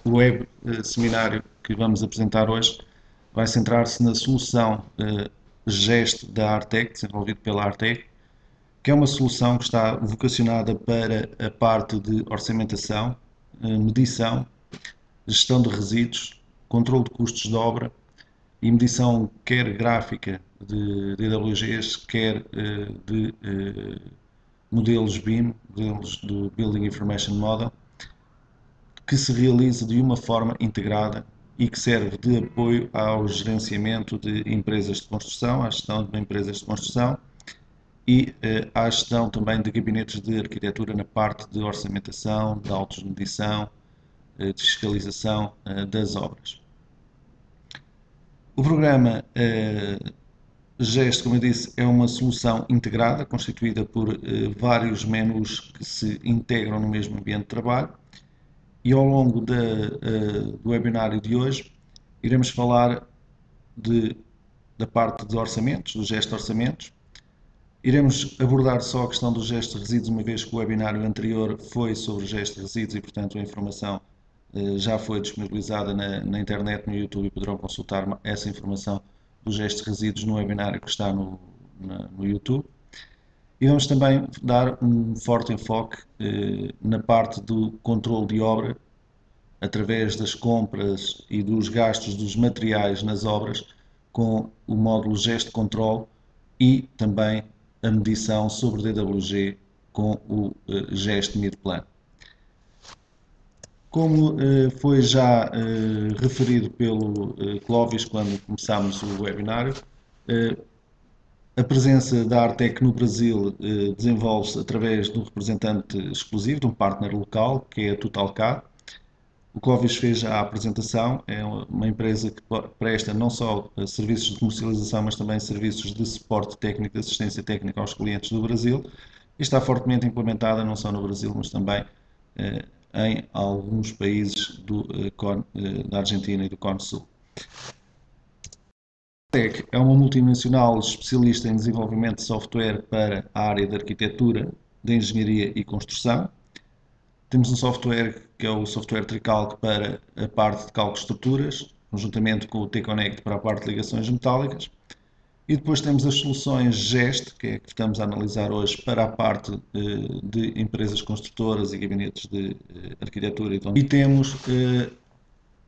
O web seminário que vamos apresentar hoje vai centrar-se na solução Gesto da Artec, desenvolvido pela Artec, que é uma solução que está vocacionada para a parte de orçamentação, medição, gestão de resíduos, controle de custos de obra e medição quer gráfica de DWGs, quer de modelos BIM, modelos do Building Information Model, que se realiza de uma forma integrada e que serve de apoio ao gerenciamento de empresas de construção, à gestão de empresas de construção e à gestão também de gabinetes de arquitetura na parte de orçamentação, de autos de medição, de fiscalização das obras. O programa Gesto, como eu disse, é uma solução integrada, constituída por vários menus que se integram no mesmo ambiente de trabalho. E ao longo do webinário de hoje iremos falar da parte de orçamentos, do gesto de orçamentos. Iremos abordar só a questão do gesto de resíduos, uma vez que o webinário anterior foi sobre o gesto de resíduos e, portanto, a informação já foi disponibilizada na internet, no YouTube, e poderão consultar essa informação do gesto de resíduos no webinário que está no YouTube. E vamos também dar um forte enfoque na parte do controle de obra, através das compras e dos gastos dos materiais nas obras, com o módulo Gesto Controle e também a medição sobre DWG com o Gesto Midplan. Como foi já referido pelo Clóvis quando começámos o webinário, a presença da Artec no Brasil desenvolve-se através de um representante exclusivo, de um partner local, que é a Totalcad. O Clóvis fez já a apresentação, é uma empresa que presta não só serviços de comercialização, mas também serviços de suporte técnico, de assistência técnica aos clientes do Brasil, e está fortemente implementada não só no Brasil, mas também em alguns países da Argentina e do Cone Sul. A Artec é uma multinacional especialista em desenvolvimento de software para a área de arquitetura, de engenharia e construção. Temos um software que é o software Tricalc para a parte de cálculo de estruturas, conjuntamente com o T-Connect para a parte de ligações metálicas. E depois temos as soluções GEST, que é a que estamos a analisar hoje, para a parte de empresas construtoras e gabinetes de arquitetura. E temos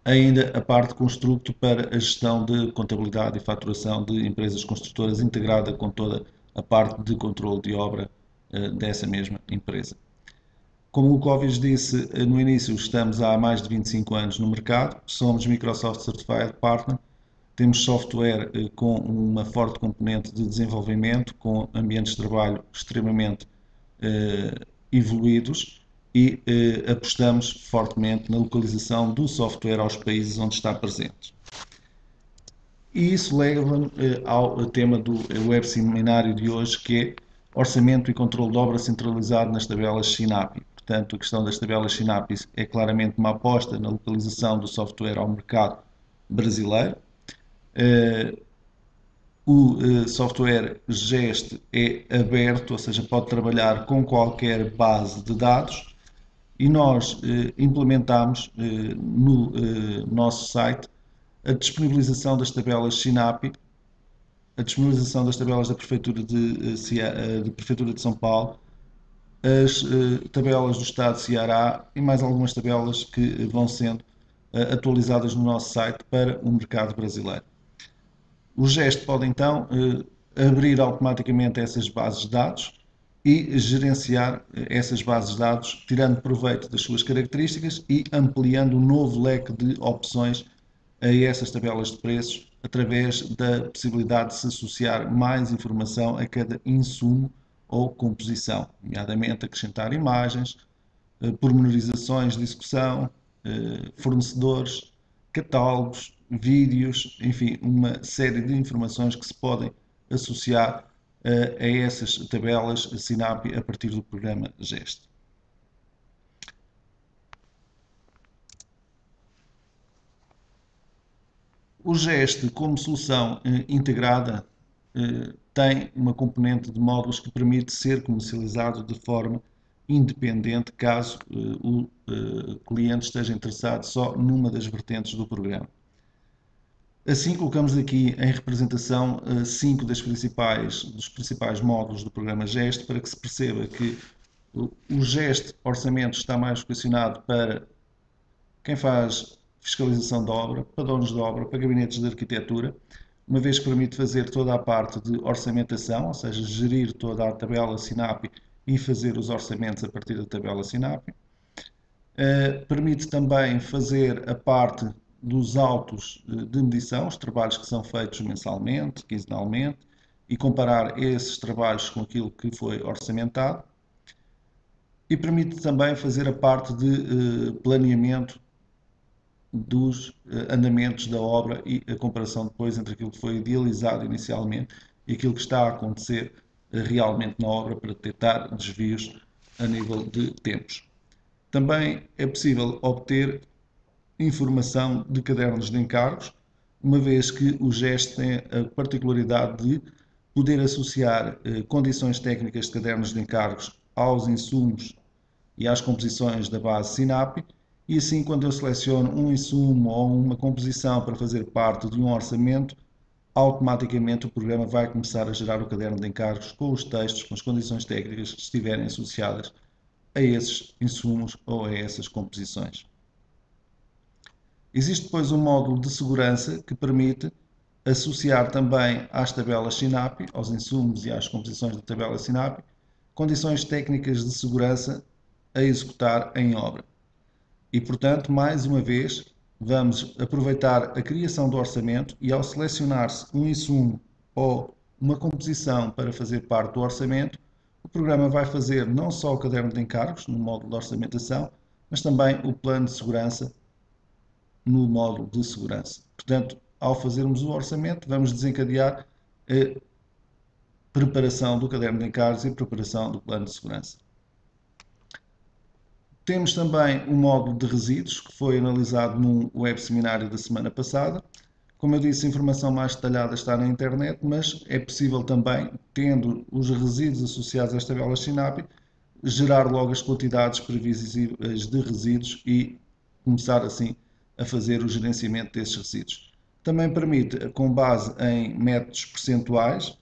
ainda a parte Constructo para a gestão de contabilidade e faturação de empresas construtoras, integrada com toda a parte de controle de obra dessa mesma empresa. Como o Clóvis disse no início, estamos há mais de 25 anos no mercado, somos Microsoft Certified Partner, temos software com uma forte componente de desenvolvimento, com ambientes de trabalho extremamente evoluídos e apostamos fortemente na localização do software aos países onde está presente. E isso leva-me ao tema do web seminário de hoje, que é Orçamento e Controle de Obra centralizado nas tabelas SINAPI. Portanto, a questão das tabelas SINAPI é claramente uma aposta na localização do software ao mercado brasileiro. O software GEST é aberto, ou seja, pode trabalhar com qualquer base de dados, e nós implementamos no nosso site a disponibilização das tabelas SINAPI, a disponibilização das tabelas da Prefeitura de São Paulo, as tabelas do Estado de Ceará e mais algumas tabelas que vão sendo atualizadas no nosso site para o mercado brasileiro. O GEST pode então abrir automaticamente essas bases de dados e gerenciar essas bases de dados, tirando proveito das suas características e ampliando um novo leque de opções a essas tabelas de preços, através da possibilidade de se associar mais informação a cada insumo ou composição, nomeadamente acrescentar imagens, pormenorizações de execução, fornecedores, catálogos, vídeos, enfim, uma série de informações que se podem associar a essas tabelas SINAPI a partir do programa GEST. O GEST, como solução integrada, tem uma componente de módulos que permite ser comercializado de forma independente caso o cliente esteja interessado só numa das vertentes do programa. Assim, colocamos aqui em representação 5 dos principais módulos do programa GEST, para que se perceba que o GEST orçamento está mais vocacionado para quem faz fiscalização de obra, para donos de obra, para gabinetes de arquitetura, uma vez que permite fazer toda a parte de orçamentação, ou seja, gerir toda a tabela SINAPI e fazer os orçamentos a partir da tabela SINAPI. Permite também fazer a parte dos autos de medição, os trabalhos que são feitos mensalmente, quinzenalmente, e comparar esses trabalhos com aquilo que foi orçamentado. E permite também fazer a parte de planeamento dos andamentos da obra e a comparação depois entre aquilo que foi idealizado inicialmente e aquilo que está a acontecer realmente na obra, para detectar desvios a nível de tempos. Também é possível obter informação de cadernos de encargos, uma vez que o GEST tem a particularidade de poder associar condições técnicas de cadernos de encargos aos insumos e às composições da base SINAPI, e assim, quando eu seleciono um insumo ou uma composição para fazer parte de um orçamento, automaticamente o programa vai começar a gerar o caderno de encargos com os textos, com as condições técnicas que estiverem associadas a esses insumos ou a essas composições. Existe depois um módulo de segurança que permite associar também às tabelas SINAPI, aos insumos e às composições da tabela SINAPI, condições técnicas de segurança a executar em obra. E, portanto, mais uma vez, vamos aproveitar a criação do orçamento e, ao selecionar-se um insumo ou uma composição para fazer parte do orçamento, o programa vai fazer não só o caderno de encargos, no módulo de orçamentação, mas também o plano de segurança no módulo de segurança. Portanto, ao fazermos o orçamento, vamos desencadear a preparação do caderno de encargos e a preparação do plano de segurança. Temos também o módulo de resíduos, que foi analisado num web seminário da semana passada. Como eu disse, a informação mais detalhada está na internet, mas é possível também, tendo os resíduos associados às tabelas SINAPI, gerar logo as quantidades previsíveis de resíduos e começar assim a fazer o gerenciamento desses resíduos. Também permite, com base em métodos percentuais,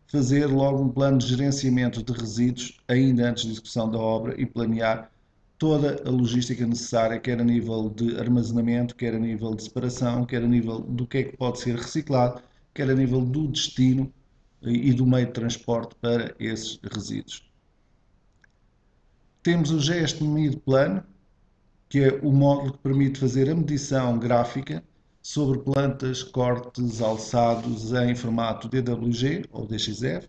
fazer logo um plano de gerenciamento de resíduos ainda antes da execução da obra e planear toda a logística necessária, quer a nível de armazenamento, quer a nível de separação, quer a nível do que é que pode ser reciclado, quer a nível do destino e do meio de transporte para esses resíduos. Temos o GEST Medido Plano, que é o módulo que permite fazer a medição gráfica sobre plantas, cortes, alçados em formato DWG ou DXF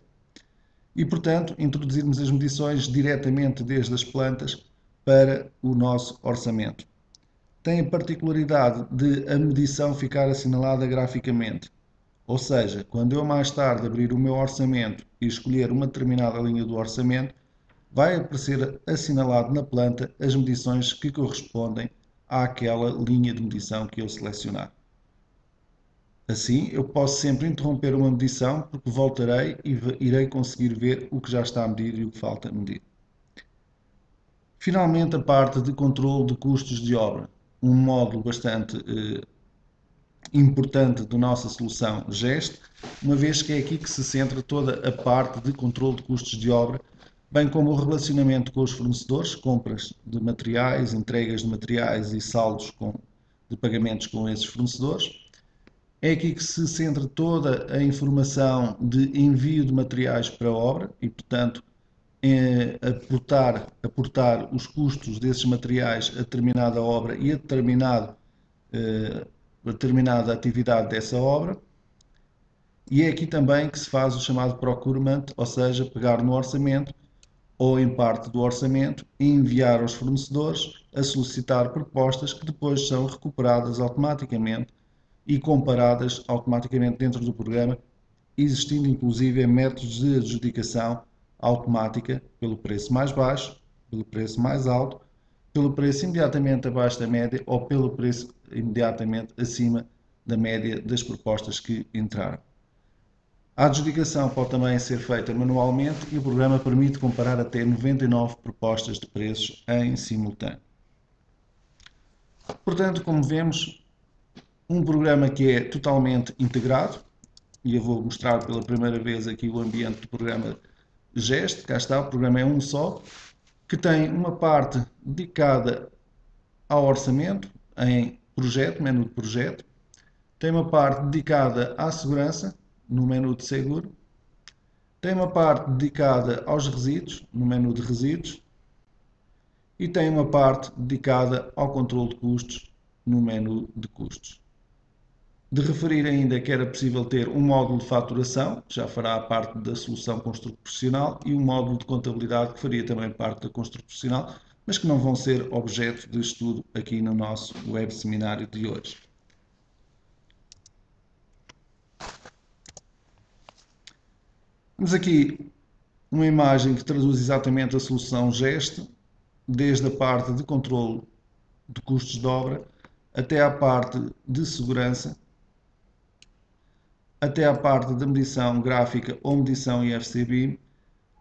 e, portanto, introduzirmos as medições diretamente desde as plantas para o nosso orçamento. Tem a particularidade de a medição ficar assinalada graficamente, ou seja, quando eu mais tarde abrir o meu orçamento e escolher uma determinada linha do orçamento, vai aparecer assinalado na planta as medições que correspondem àquela linha de medição que eu selecionar. Assim, eu posso sempre interromper uma medição, porque voltarei e irei conseguir ver o que já está medido e o que falta medir. Finalmente, a parte de controle de custos de obra, um módulo bastante importante da nossa solução GEST, uma vez que é aqui que se centra toda a parte de controle de custos de obra, bem como o relacionamento com os fornecedores, compras de materiais, entregas de materiais e saldos de pagamentos com esses fornecedores. É aqui que se centra toda a informação de envio de materiais para a obra e, portanto, aportar os custos desses materiais a determinada obra e a determinada atividade dessa obra. E é aqui também que se faz o chamado procurement, ou seja, pegar no orçamento ou em parte do orçamento e enviar aos fornecedores a solicitar propostas que depois são recuperadas automaticamente e comparadas automaticamente dentro do programa, existindo inclusive métodos de adjudicação automática pelo preço mais baixo, pelo preço mais alto, pelo preço imediatamente abaixo da média ou pelo preço imediatamente acima da média das propostas que entraram. A adjudicação pode também ser feita manualmente e o programa permite comparar até 99 propostas de preços em simultâneo. Portanto, como vemos, um programa que é totalmente integrado, e eu vou mostrar pela primeira vez aqui o ambiente do programa GEST, cá está, o programa é um só, que tem uma parte dedicada ao orçamento, em projeto, menu de projeto, tem uma parte dedicada à segurança, no menu de seguro, tem uma parte dedicada aos resíduos, no menu de resíduos, e tem uma parte dedicada ao controle de custos, no menu de custos. De referir ainda que era possível ter um módulo de faturação, que já fará parte da solução construto profissional, e um módulo de contabilidade, que faria também parte da construto profissional, mas que não vão ser objeto de estudo aqui no nosso web seminário de hoje. Temos aqui uma imagem que traduz exatamente a solução GEST, desde a parte de controle de custos de obra até à parte de segurança, até à parte da medição gráfica ou medição IFC-BIM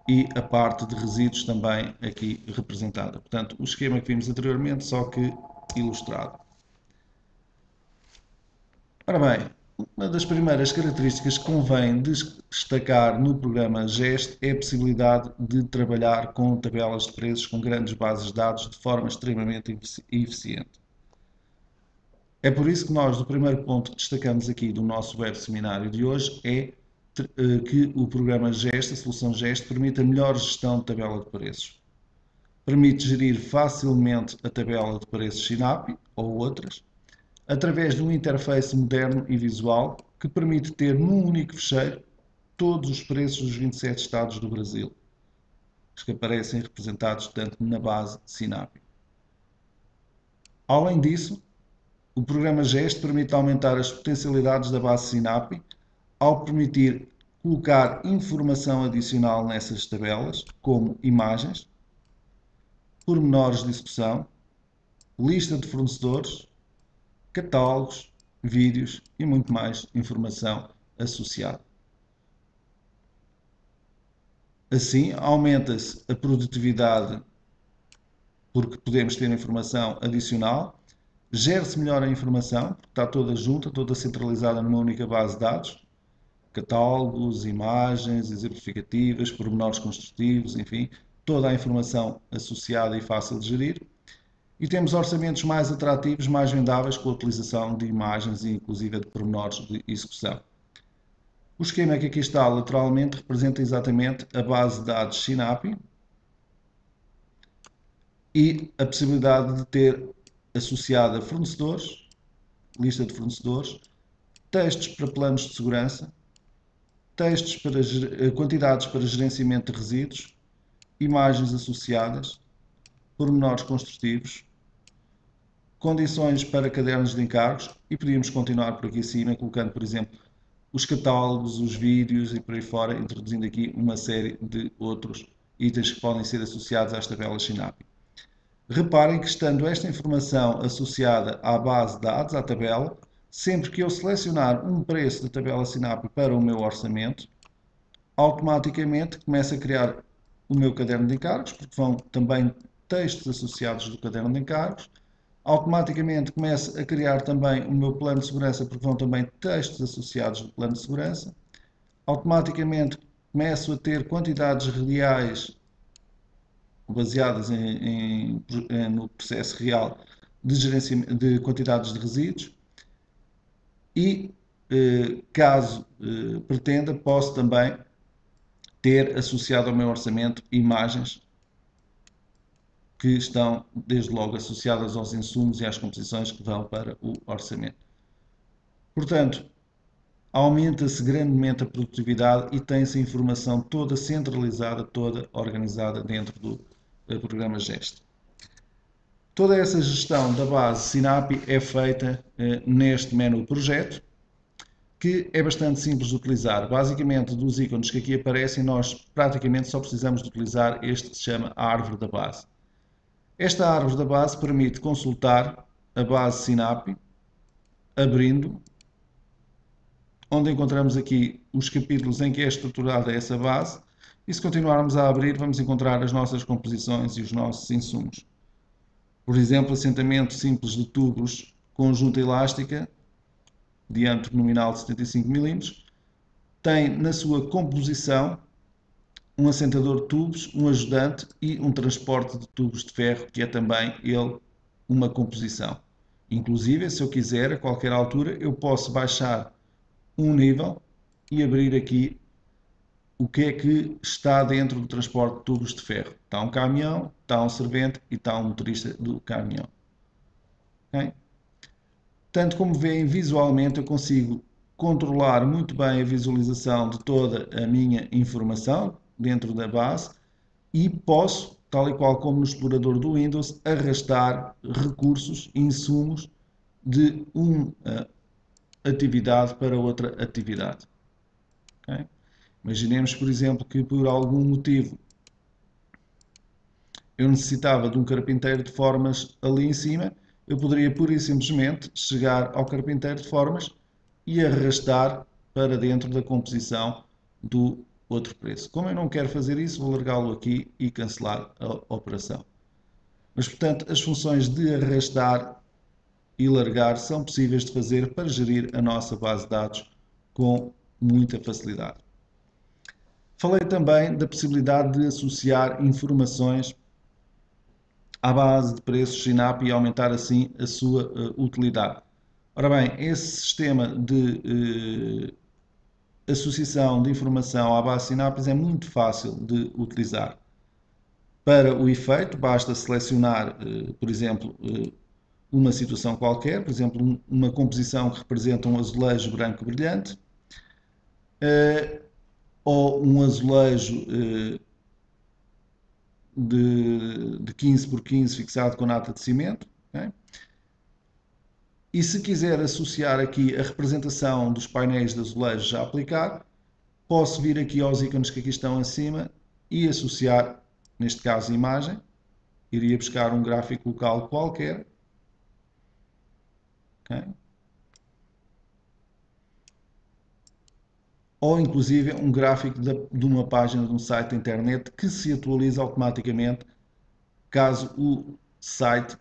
e a parte de resíduos também aqui representada. Portanto, o esquema que vimos anteriormente, só que ilustrado. Ora bem, uma das primeiras características que convém destacar no programa GEST é a possibilidade de trabalhar com tabelas de preços com grandes bases de dados de forma extremamente eficiente. É por isso que nós, do primeiro ponto que destacamos aqui do nosso web seminário de hoje, é que o programa GEST, a solução GEST, permite a melhor gestão de tabela de preços. Permite gerir facilmente a tabela de preços SINAPI ou outras, através de um interface moderno e visual que permite ter num único fecheiro todos os preços dos 27 estados do Brasil, os que aparecem representados tanto na base SINAPI. Além disso, o programa GEST permite aumentar as potencialidades da base SINAPI ao permitir colocar informação adicional nessas tabelas, como imagens, pormenores de execução, lista de fornecedores, catálogos, vídeos e muito mais informação associada. Assim, aumenta-se a produtividade porque podemos ter informação adicional, gera-se melhor a informação, porque está toda junta, toda centralizada numa única base de dados, catálogos, imagens, exemplificativas, pormenores construtivos, enfim, toda a informação associada e fácil de gerir. E temos orçamentos mais atrativos, mais vendáveis com a utilização de imagens e inclusive de pormenores de execução. O esquema que aqui está lateralmente representa exatamente a base de dados SINAPI e a possibilidade de ter associada fornecedores, lista de fornecedores, textos para planos de segurança, textos para quantidades para gerenciamento de resíduos, imagens associadas, pormenores construtivos, condições para cadernos de encargos e podíamos continuar por aqui acima, colocando, por exemplo, os catálogos, os vídeos e por aí fora, introduzindo aqui uma série de outros itens que podem ser associados às tabelas SINAPI. Reparem que, estando esta informação associada à base de dados, à tabela, sempre que eu selecionar um preço da tabela SINAPI para o meu orçamento, automaticamente começa a criar o meu caderno de encargos, porque vão também textos associados do caderno de encargos. Automaticamente começa a criar também o meu plano de segurança, porque vão também textos associados do plano de segurança. Automaticamente começo a ter quantidades reais baseadas no processo real de gerenciamento de quantidades de resíduos e, caso pretenda, posso também ter associado ao meu orçamento imagens que estão, desde logo, associadas aos insumos e às composições que vão para o orçamento. Portanto, aumenta-se grandemente a produtividade e tem-se a informação toda centralizada, toda organizada dentro do programa GEST. Toda essa gestão da base SINAPI é feita neste menu projeto, que é bastante simples de utilizar. Basicamente, dos ícones que aqui aparecem, nós praticamente só precisamos de utilizar este que se chama a árvore da base. Esta árvore da base permite consultar a base SINAPI, abrindo, onde encontramos aqui os capítulos em que é estruturada essa base, e se continuarmos a abrir, vamos encontrar as nossas composições e os nossos insumos. Por exemplo, assentamento simples de tubos com junta elástica, diâmetro nominal de 75 mm, tem na sua composição um assentador de tubos, um ajudante e um transporte de tubos de ferro, que é também ele uma composição. Inclusive, se eu quiser, a qualquer altura, eu posso baixar um nível e abrir aqui o que é que está dentro do transporte de tubos de ferro. Está um caminhão, está um servente e está um motorista do caminhão. Okay? Tanto como veem visualmente, eu consigo controlar muito bem a visualização de toda a minha informação dentro da base e posso, tal e qual como no explorador do Windows, arrastar recursos, insumos de uma atividade para outra atividade. Okay? Imaginemos, por exemplo, que por algum motivo eu necessitava de um carpinteiro de formas ali em cima, eu poderia pura e simplesmente chegar ao carpinteiro de formas e arrastar para dentro da composição do outro preço. Como eu não quero fazer isso, vou largá-lo aqui e cancelar a operação. Mas, portanto, as funções de arrastar e largar são possíveis de fazer para gerir a nossa base de dados com muita facilidade. Falei também da possibilidade de associar informações à base de preços Sinap e aumentar assim a sua utilidade. Ora bem, esse sistema de associação de informação à base Synapse é muito fácil de utilizar. Para o efeito, basta selecionar, por exemplo, uma situação qualquer, por exemplo, uma composição que representa um azulejo branco brilhante, ou um azulejo de 15 por 15 fixado com nata de cimento. Okay? E se quiser associar aqui a representação dos painéis de azulejos a aplicar, posso vir aqui aos ícones que aqui estão acima e associar, neste caso, imagem. Iria buscar um gráfico local qualquer. Okay? Ou, inclusive, um gráfico de uma página de um site da internet que se atualiza automaticamente caso o site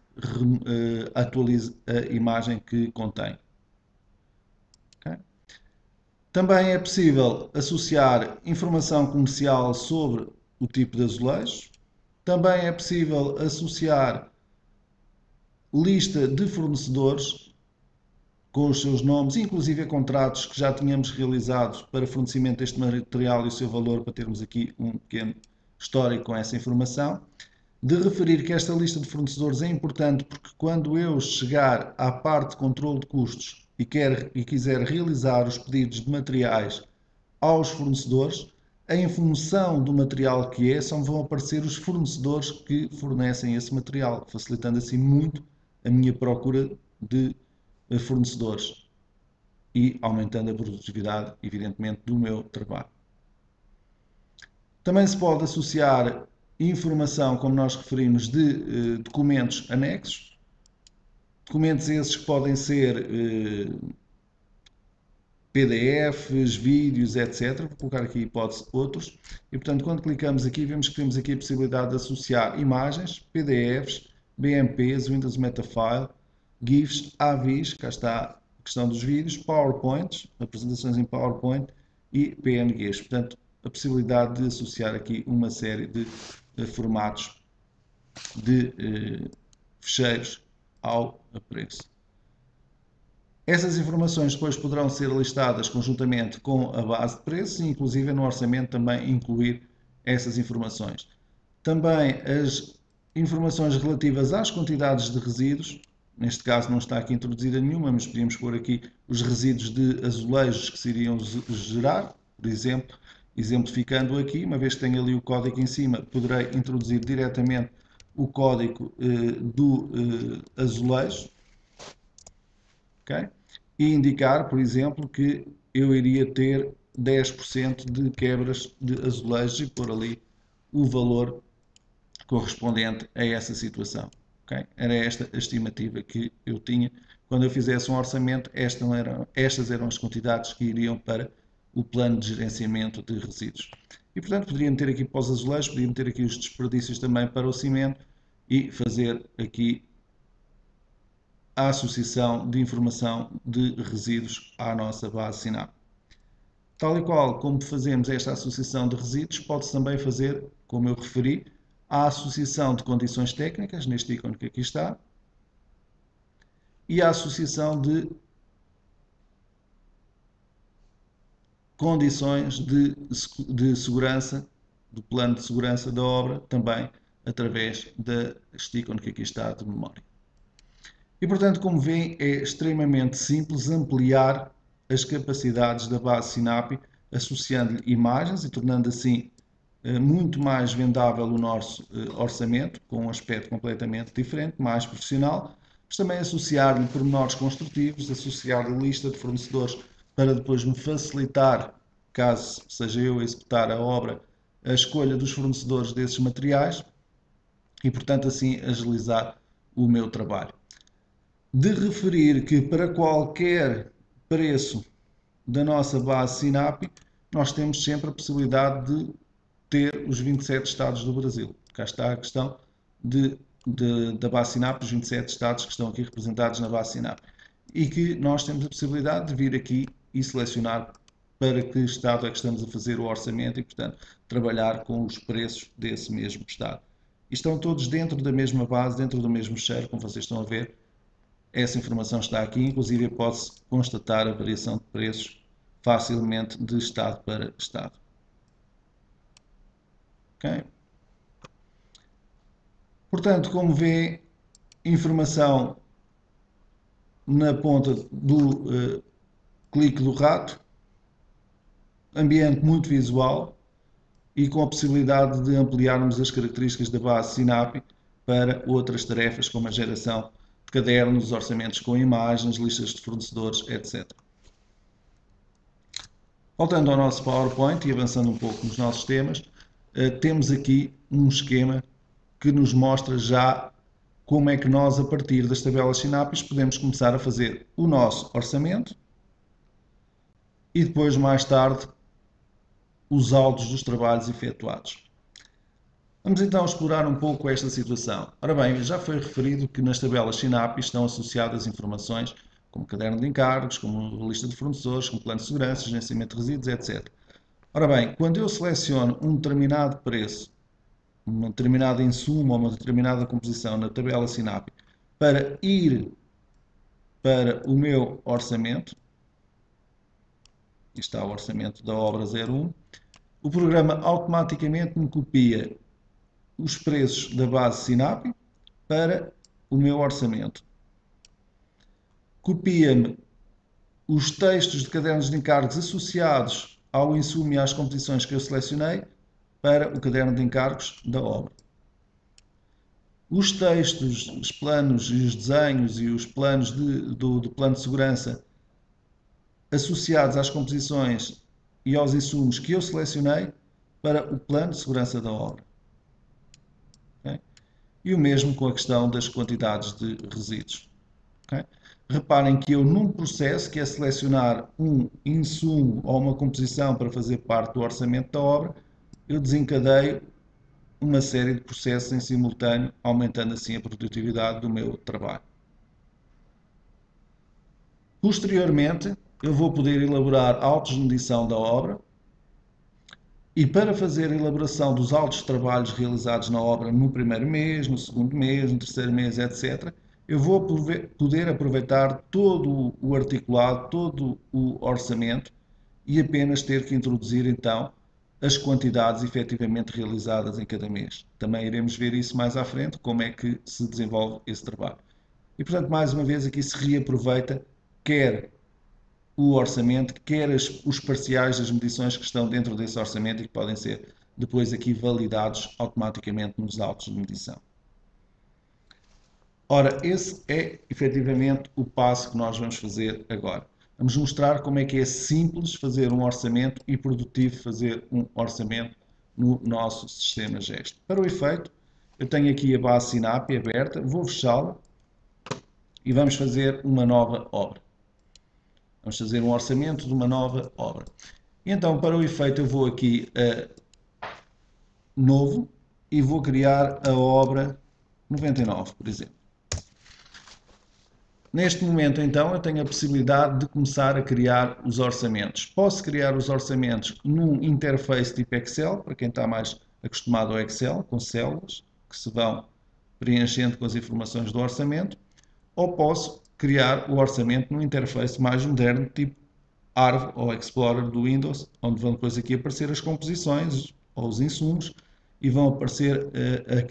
atualize a imagem que contém. Okay? Também é possível associar informação comercial sobre o tipo de azulejos. Também é possível associar lista de fornecedores com os seus nomes, inclusive contratos que já tínhamos realizados para fornecimento deste material e o seu valor, para termos aqui um pequeno histórico com essa informação. De referir que esta lista de fornecedores é importante porque quando eu chegar à parte de controle de custos e quiser realizar os pedidos de materiais aos fornecedores, em função do material que é, só me vão aparecer os fornecedores que fornecem esse material, facilitando assim muito a minha procura de fornecedores e aumentando a produtividade, evidentemente, do meu trabalho. Também se pode associar informação, como nós referimos, de documentos anexos. Documentos esses que podem ser PDFs, vídeos, etc. Vou colocar aqui hipótese outros. E, portanto, quando clicamos aqui, vemos que temos aqui a possibilidade de associar imagens, PDFs, BMPs, Windows Metafile, GIFs, AVIs, cá está a questão dos vídeos, PowerPoints, apresentações em PowerPoint e PNGs. Portanto, a possibilidade de associar aqui uma série de formatos de ficheiros ao preço. Essas informações depois poderão ser listadas conjuntamente com a base de preços e, inclusive, no orçamento também incluir essas informações. Também as informações relativas às quantidades de resíduos, neste caso não está aqui introduzida nenhuma, mas podíamos pôr aqui os resíduos de azulejos que se iriam gerar, por exemplo, exemplificando aqui, uma vez que tenho ali o código em cima, poderei introduzir diretamente o código do azulejo, okay? E indicar, por exemplo, que eu iria ter 10% de quebras de azulejos e pôr ali o valor correspondente a essa situação. Okay? Era esta a estimativa que eu tinha quando eu fizesse um orçamento, estas eram as quantidades que iriam para o plano de gerenciamento de resíduos. E, portanto, poderia meter aqui para os azulejos, poderia meter aqui os desperdícios também para o cimento e fazer aqui a associação de informação de resíduos à nossa base SINAP. Tal e qual como fazemos esta associação de resíduos, pode-se também fazer, como eu referi, a associação de condições técnicas, neste ícone que aqui está, e a associação de condições de segurança, do plano de segurança da obra, também através deste ícone que aqui está de memória. E, portanto, como veem, é extremamente simples ampliar as capacidades da base SINAPI, associando-lhe imagens e tornando assim muito mais vendável o nosso orçamento, com um aspecto completamente diferente, mais profissional, mas também associar-lhe pormenores construtivos, associar-lhe lista de fornecedores para depois me facilitar, caso seja eu a executar a obra, a escolha dos fornecedores desses materiais e, portanto, assim agilizar o meu trabalho. De referir que para qualquer preço da nossa base SINAPI, nós temos sempre a possibilidade de ter os 27 estados do Brasil. Cá está a questão da base SINAP, os 27 estados que estão aqui representados na base SINAP. E que nós temos a possibilidade de vir aqui e selecionar para que estado é que estamos a fazer o orçamento e, portanto, trabalhar com os preços desse mesmo estado. E estão todos dentro da mesma base, dentro do mesmo share, como vocês estão a ver. Essa informação está aqui, inclusive pode-se constatar a variação de preços facilmente de estado para estado. Okay? Portanto, como vê, informação na ponta do clique do rato, ambiente muito visual e com a possibilidade de ampliarmos as características da base SINAPI para outras tarefas, como a geração de cadernos, orçamentos com imagens, listas de fornecedores, etc. Voltando ao nosso PowerPoint e avançando um pouco nos nossos temas, temos aqui um esquema que nos mostra já como é que nós, a partir das tabelas SINAPIs, podemos começar a fazer o nosso orçamento e depois, mais tarde, os autos dos trabalhos efetuados. Vamos então explorar um pouco esta situação. Ora bem, já foi referido que nas tabelas SINAPIs estão associadas informações como caderno de encargos, como lista de fornecedores, como plano de segurança, gerenciamento de resíduos, etc. Ora bem, quando eu seleciono um determinado preço, um determinado insumo ou uma determinada composição na tabela SINAPI para ir para o meu orçamento, está o orçamento da obra 01, o programa automaticamente me copia os preços da base SINAPI para o meu orçamento. Copia-me os textos de cadernos de encargos associados ao insumo e às composições que eu selecionei para o caderno de encargos da obra. Os textos, os planos e os desenhos e os planos do plano de segurança associados às composições e aos insumos que eu selecionei para o plano de segurança da obra. Okay? E o mesmo com a questão das quantidades de resíduos. Okay? Reparem que eu, num processo que é selecionar um insumo ou uma composição para fazer parte do orçamento da obra, eu desencadeio uma série de processos em simultâneo, aumentando assim a produtividade do meu trabalho. Posteriormente, eu vou poder elaborar autos de medição da obra e para fazer a elaboração dos autos de trabalhos realizados na obra no primeiro mês, no segundo mês, no terceiro mês, etc., eu vou poder aproveitar todo o articulado, todo o orçamento e apenas ter que introduzir então as quantidades efetivamente realizadas em cada mês. Também iremos ver isso mais à frente, como é que se desenvolve esse trabalho. E, portanto, mais uma vez aqui se reaproveita quer o orçamento, quer os parciais das medições que estão dentro desse orçamento e que podem ser depois aqui validados automaticamente nos autos de medição. Ora, esse é efetivamente o passo que nós vamos fazer agora. Vamos mostrar como é que é simples fazer um orçamento e produtivo fazer um orçamento no nosso sistema GEST. Para o efeito, eu tenho aqui a base SINAPI aberta, vou fechá-la e vamos fazer uma nova obra. Vamos fazer um orçamento de uma nova obra. Então, para o efeito, eu vou aqui a novo e vou criar a obra 99, por exemplo. Neste momento, então, eu tenho a possibilidade de começar a criar os orçamentos. Posso criar os orçamentos num interface tipo Excel, para quem está mais acostumado ao Excel, com células que se vão preenchendo com as informações do orçamento, ou posso criar o orçamento num interface mais moderno, tipo ARV ou Explorer do Windows, onde vão depois aqui aparecer as composições ou os insumos, e vão aparecer,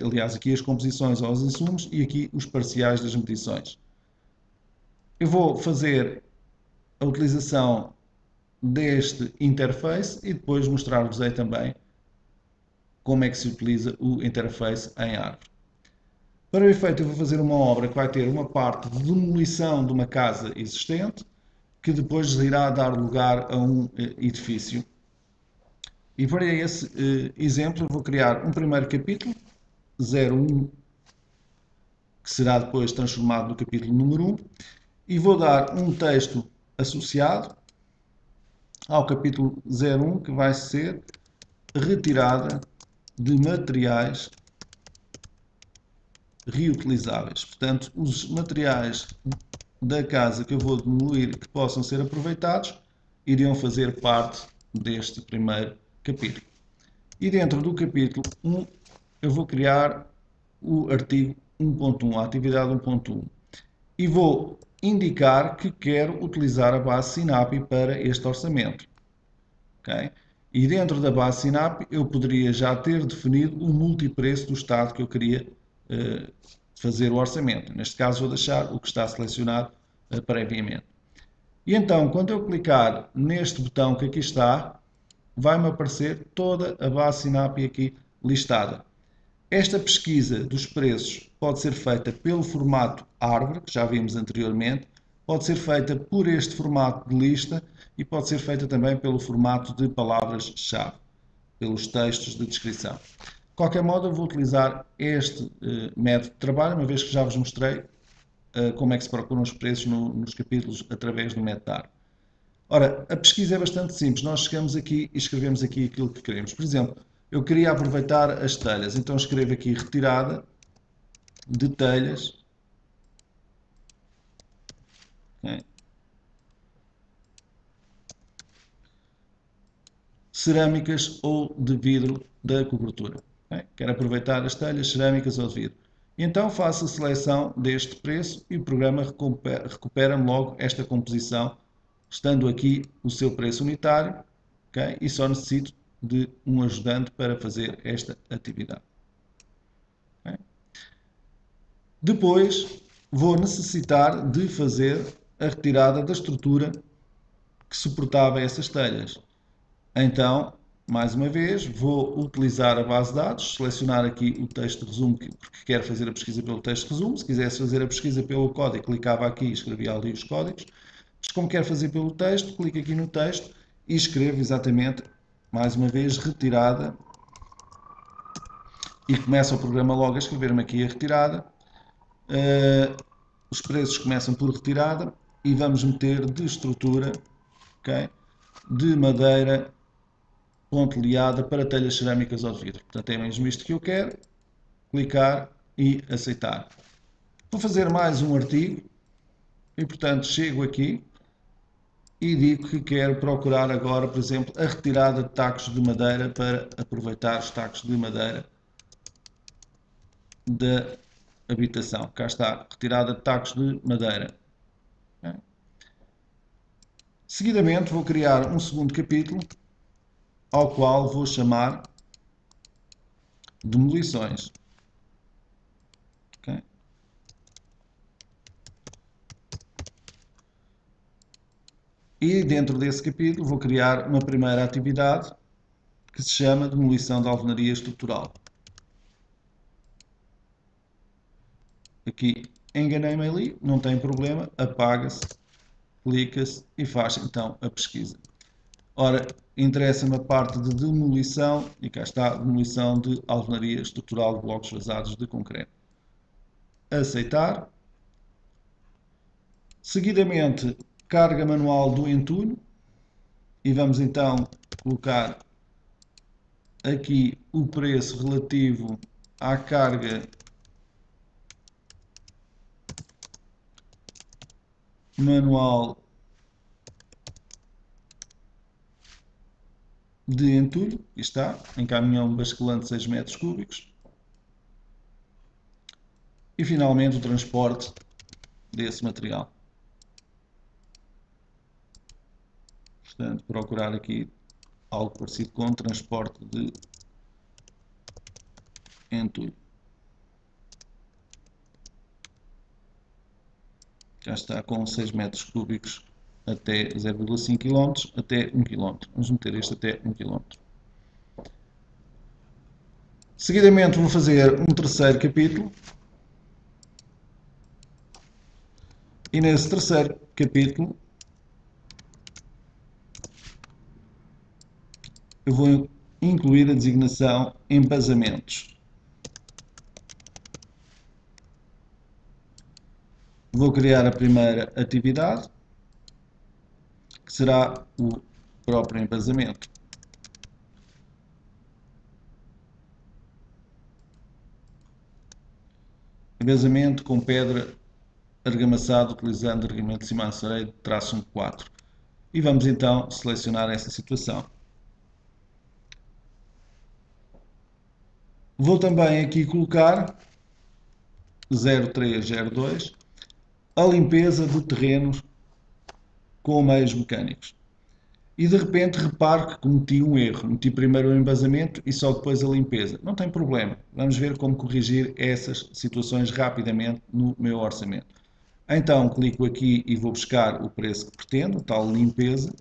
aliás, aqui as composições ou os insumos e aqui os parciais das medições. Eu vou fazer a utilização deste interface e depois mostrar-vos também como é que se utiliza o interface em árvore. Para o efeito, eu vou fazer uma obra que vai ter uma parte de demolição de uma casa existente, que depois irá dar lugar a um edifício. E para esse exemplo, eu vou criar um primeiro capítulo, 01, que será depois transformado no capítulo número 1, e vou dar um texto associado ao capítulo 01, que vai ser retirada de materiais reutilizáveis. Portanto, os materiais da casa que eu vou demolir que possam ser aproveitados iriam fazer parte deste primeiro capítulo. E dentro do capítulo 1 eu vou criar o artigo 1.1, a atividade 1.1, e vou indicar que quero utilizar a base SINAPI para este orçamento. Okay? E dentro da base SINAPI eu poderia já ter definido o multipreço do estado que eu queria fazer o orçamento. Neste caso vou deixar o que está selecionado previamente. E então, quando eu clicar neste botão que aqui está, vai-me aparecer toda a base SINAPI aqui listada. Esta pesquisa dos preços pode ser feita pelo formato árvore, que já vimos anteriormente, pode ser feita por este formato de lista e pode ser feita também pelo formato de palavras-chave, pelos textos de descrição. De qualquer modo, eu vou utilizar este método de trabalho, uma vez que já vos mostrei como é que se procuram os preços nos capítulos através do método árvore. Ora, a pesquisa é bastante simples. Nós chegamos aqui e escrevemos aqui aquilo que queremos. Por exemplo, eu queria aproveitar as telhas, então escrevo aqui retirada de telhas. Okay. Cerâmicas ou de vidro da cobertura. Okay. Quero aproveitar as telhas cerâmicas ou de vidro. Então faço a seleção deste preço e o programa recupera-me logo esta composição, estando aqui o seu preço unitário, okay? E só necessito de um ajudante para fazer esta atividade. Okay? Depois vou necessitar de fazer a retirada da estrutura que suportava essas telhas. Então, mais uma vez, vou utilizar a base de dados, selecionar aqui o texto de resumo, porque quero fazer a pesquisa pelo texto de resumo. Se quisesse fazer a pesquisa pelo código, clicava aqui e escrevia ali os códigos. Mas como quero fazer pelo texto, clico aqui no texto e escrevo exatamente, mais uma vez, retirada. E começa o programa logo a escrever-me aqui a retirada. Os preços começam por retirada e vamos meter de estrutura, okay, de madeira pontilhada para telhas cerâmicas ou de vidro. Portanto, é mesmo isto que eu quero. Clicar e aceitar. Vou fazer mais um artigo e, portanto, chego aqui e digo que quero procurar agora, por exemplo, a retirada de tacos de madeira para aproveitar os tacos de madeira da habitação. Cá está, retirada de tacos de madeira. Seguidamente vou criar um segundo capítulo ao qual vou chamar demolições. Okay. E dentro desse capítulo vou criar uma primeira atividade que se chama demolição de alvenaria estrutural. Aqui enganei-me ali, não tem problema, apaga-se, clica-se e faz então a pesquisa. Ora, interessa-me a parte de demolição, e cá está, demolição de alvenaria estrutural de blocos vazados de concreto. Aceitar. Seguidamente, carga manual do entulho. E vamos então colocar aqui o preço relativo à carga manual de entulho, aqui está, em caminhão basculante 6 metros cúbicos. E finalmente o transporte desse material. Portanto, procurar aqui algo parecido com transporte de entulho. Já está com 6 metros cúbicos até 0,5 km, até 1 km. Vamos meter este até 1 km. Seguidamente vou fazer um terceiro capítulo. E nesse terceiro capítulo eu vou incluir a designação embasamentos. Vou criar a primeira atividade, que será o próprio embasamento. Embasamento com pedra argamassada utilizando argamento de cimento traço 1.4. E vamos então selecionar essa situação. Vou também aqui colocar 0302 a limpeza de terrenos com meios mecânicos. E de repente reparo que cometi um erro. Meti primeiro o embasamento e só depois a limpeza. Não tem problema. Vamos ver como corrigir essas situações rapidamente no meu orçamento. Então clico aqui e vou buscar o preço que pretendo, tal limpeza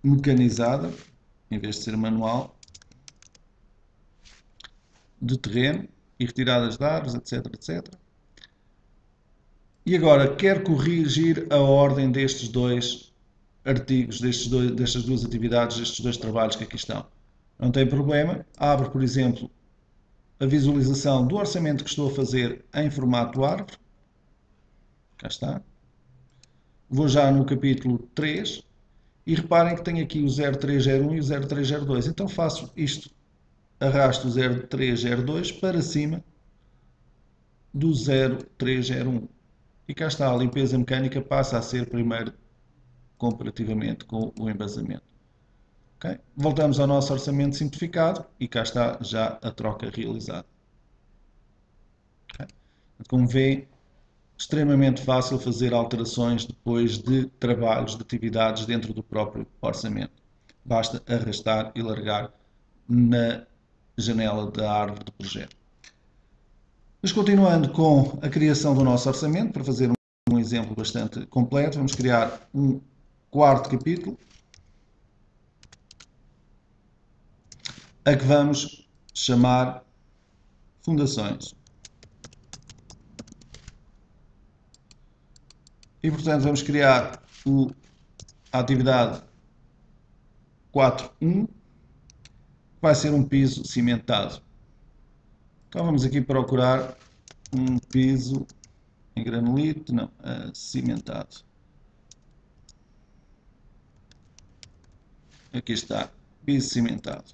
mecanizada, em vez de ser manual, de terreno e retiradas de árvores, etc, etc. E agora quero corrigir a ordem destes dois artigos, destas duas atividades, destes dois trabalhos que aqui estão. Não tem problema. Abro, por exemplo, a visualização do orçamento que estou a fazer em formato árvore. Cá está. Vou já no capítulo 3 e reparem que tenho aqui o 0301 e o 0302. Então faço isto. Arrasto o 0302 para cima do 0301. E cá está, a limpeza mecânica passa a ser primeiro comparativamente com o embasamento. Okay? Voltamos ao nosso orçamento simplificado e cá está já a troca realizada. Okay? Como vê, extremamente fácil fazer alterações depois de trabalhos, de atividades dentro do próprio orçamento. Basta arrastar e largar na janela da árvore do projeto. Mas continuando com a criação do nosso orçamento, para fazer um exemplo bastante completo, vamos criar um quarto capítulo, a que vamos chamar fundações. E, portanto, vamos criar a atividade 4.1, que vai ser um piso cimentado. Então, vamos aqui procurar um piso em granulite, não, cimentado. Aqui está, piso cimentado.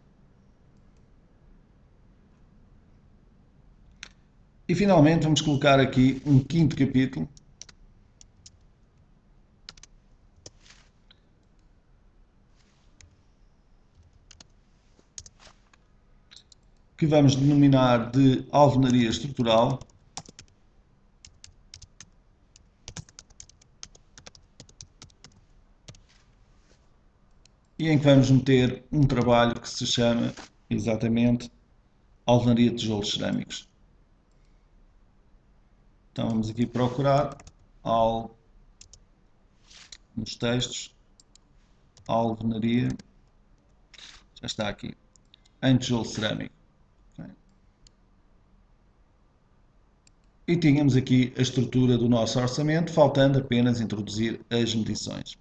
E, finalmente, vamos colocar aqui um quinto capítulo, que vamos denominar de alvenaria estrutural, e em que vamos meter um trabalho que se chama exatamente alvenaria de tijolos cerâmicos. Então vamos aqui procurar nos textos, alvenaria, já está aqui, em tijolo cerâmico. Okay. E tínhamos aqui a estrutura do nosso orçamento, faltando apenas introduzir as medições.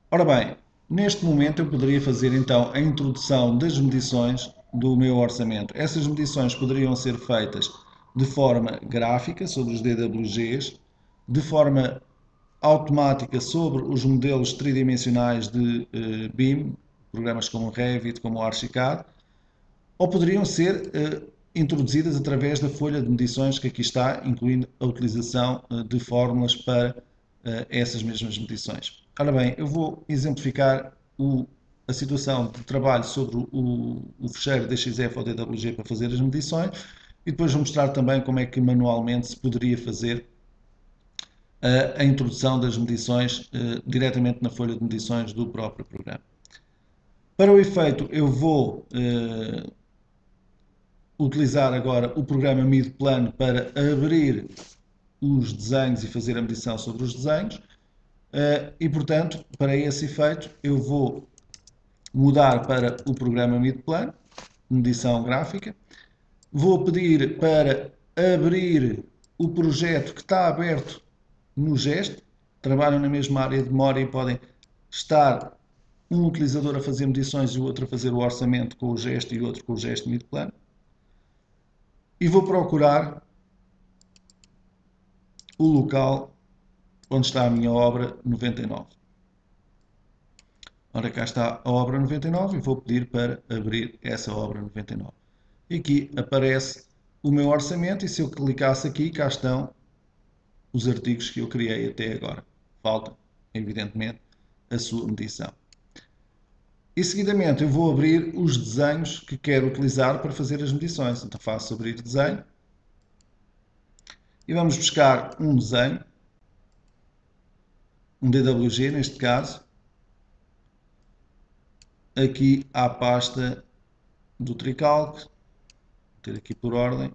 Ora bem, neste momento eu poderia fazer então a introdução das medições do meu orçamento. Essas medições poderiam ser feitas de forma gráfica sobre os DWGs, de forma automática sobre os modelos tridimensionais de BIM, programas como o Revit, como o Archicad, ou poderiam ser introduzidas através da folha de medições que aqui está, incluindo a utilização de fórmulas para essas mesmas medições. Ora bem, eu vou exemplificar a situação de trabalho sobre o fecheiro DXF ou DWG para fazer as medições e depois vou mostrar também como é que manualmente se poderia fazer a introdução das medições diretamente na folha de medições do próprio programa. Para o efeito, eu vou utilizar agora o programa MidPlan para abrir os desenhos e fazer a medição sobre os desenhos e, portanto, para esse efeito, eu vou mudar para o programa MidPlan, medição gráfica, vou pedir para abrir o projeto que está aberto no gesto, trabalham na mesma área de memória e podem estar um utilizador a fazer medições e o outro a fazer o orçamento com o gesto e o outro com o gesto MidPlan. E vou procurar o local onde está a minha obra 99. Ora, cá está a obra 99 e vou pedir para abrir essa obra 99. E aqui aparece o meu orçamento e se eu clicasse aqui, cá estão os artigos que eu criei até agora. Falta, evidentemente, a sua medição. E seguidamente eu vou abrir os desenhos que quero utilizar para fazer as medições. Então faço abrir desenho e vamos buscar um desenho, um DWG neste caso, aqui à pasta do Tricalc, vou ter aqui por ordem.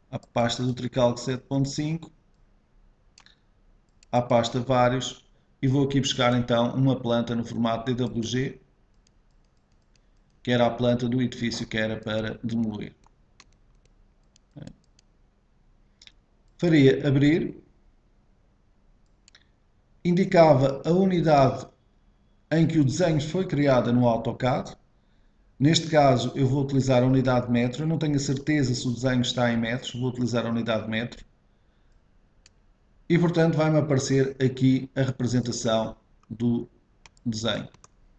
A pasta do Tricalc 7.5, à pasta vários e vou aqui buscar então uma planta no formato DWG, que era a planta do edifício que era para demolir. Faria abrir, indicava a unidade em que o desenho foi criado no AutoCAD. Neste caso eu vou utilizar a unidade de metro, eu não tenho a certeza se o desenho está em metros, vou utilizar a unidade de metro. E portanto vai-me aparecer aqui a representação do desenho.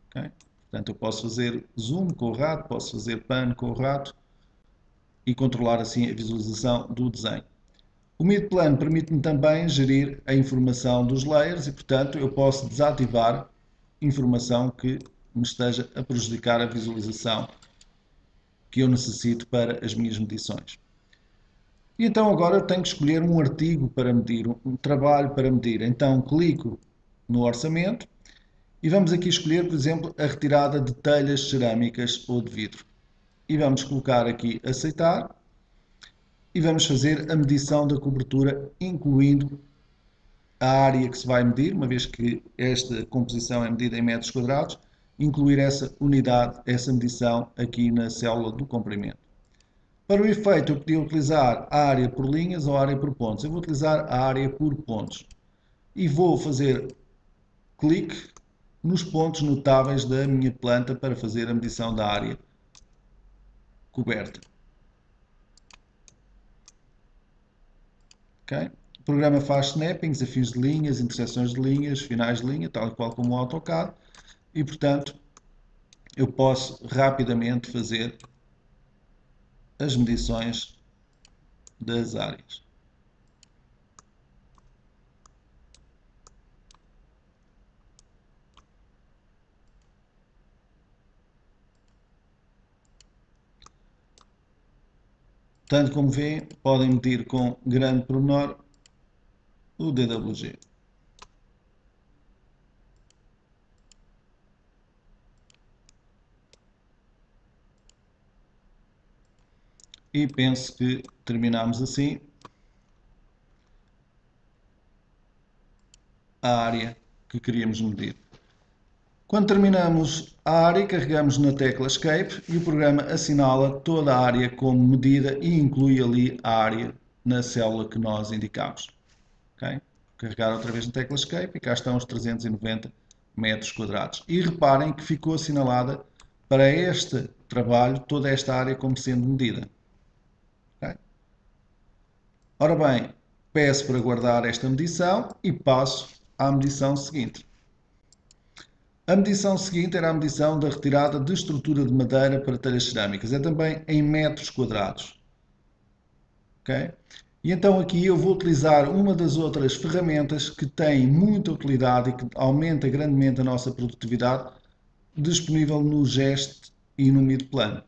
Okay? Portanto eu posso fazer zoom com o rato, posso fazer pan com o rato e controlar assim a visualização do desenho. O MidPlan permite-me também gerir a informação dos layers e portanto eu posso desativar informação que me esteja a prejudicar a visualização que eu necessito para as minhas medições. E então agora eu tenho que escolher um artigo para medir, um trabalho para medir. Então clico no orçamento e vamos aqui escolher, por exemplo, a retirada de telhas cerâmicas ou de vidro. E vamos colocar aqui aceitar e vamos fazer a medição da cobertura, incluindo a área que se vai medir, uma vez que esta composição é medida em metros quadrados, incluir essa unidade, essa medição aqui na célula do comprimento. Para o efeito, eu podia utilizar a área por linhas ou a área por pontos. Eu vou utilizar a área por pontos. E vou fazer clique nos pontos notáveis da minha planta para fazer a medição da área coberta. Okay? O programa faz snappings, afins de linhas, intersecções de linhas, finais de linha, tal e qual como o AutoCAD. E, portanto, eu posso rapidamente fazer as medições das áreas. Tanto como vêem, podem medir com grande pormenor o DWG. E penso que terminamos assim a área que queríamos medir. Quando terminamos a área, carregamos na tecla Escape e o programa assinala toda a área como medida e inclui ali a área na célula que nós indicamos. Okay? Carregar outra vez na tecla Escape e cá estão os 390 metros quadrados. E reparem que ficou assinalada para este trabalho toda esta área como sendo medida. Okay? Ora bem, peço para guardar esta medição e passo à medição seguinte. A medição seguinte era a medição da retirada de estrutura de madeira para telhas cerâmicas. É também em metros quadrados. Okay? E então aqui eu vou utilizar uma das outras ferramentas que tem muita utilidade e que aumenta grandemente a nossa produtividade, disponível no GEST e no MIDPLAN,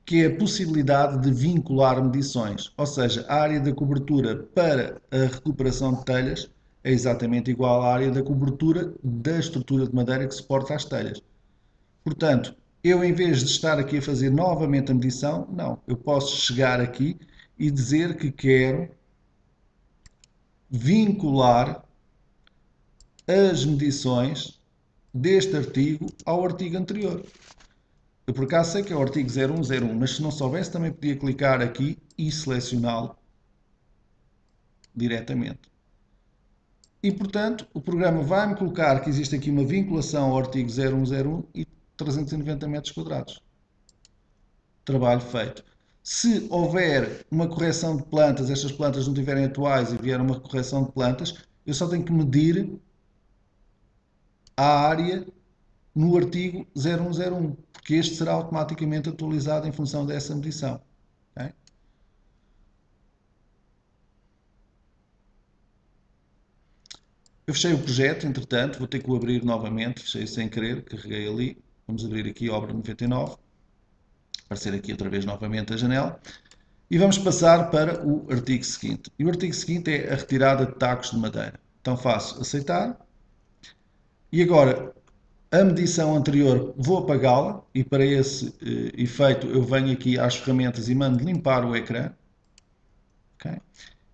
que é a possibilidade de vincular medições, ou seja, a área da cobertura para a recuperação de telhas é exatamente igual à área da cobertura da estrutura de madeira que suporta as telhas. Portanto, eu em vez de estar aqui a fazer novamente a medição, não, eu posso chegar aqui e dizer que quero vincular as medições deste artigo ao artigo anterior. Eu por acaso sei que é o artigo 0101, mas se não soubesse também podia clicar aqui e selecioná-lo diretamente. E portanto, o programa vai-me colocar que existe aqui uma vinculação ao artigo 0101 e 390 metros quadrados. Trabalho feito. Se houver uma correção de plantas, estas plantas não estiverem atuais e vier uma correção de plantas, eu só tenho que medir a área no artigo 0101, porque este será automaticamente atualizado em função dessa medição. Okay? Eu fechei o projeto, entretanto, vou ter que o abrir novamente, fechei sem querer, carreguei ali, vamos abrir aqui obra 99, aparecer aqui outra vez novamente a janela, e vamos passar para o artigo seguinte. E o artigo seguinte é a retirada de tacos de madeira. Então faço aceitar, e agora a medição anterior vou apagá-la, e para esse efeito eu venho aqui às ferramentas e mando limpar o ecrã. Okay?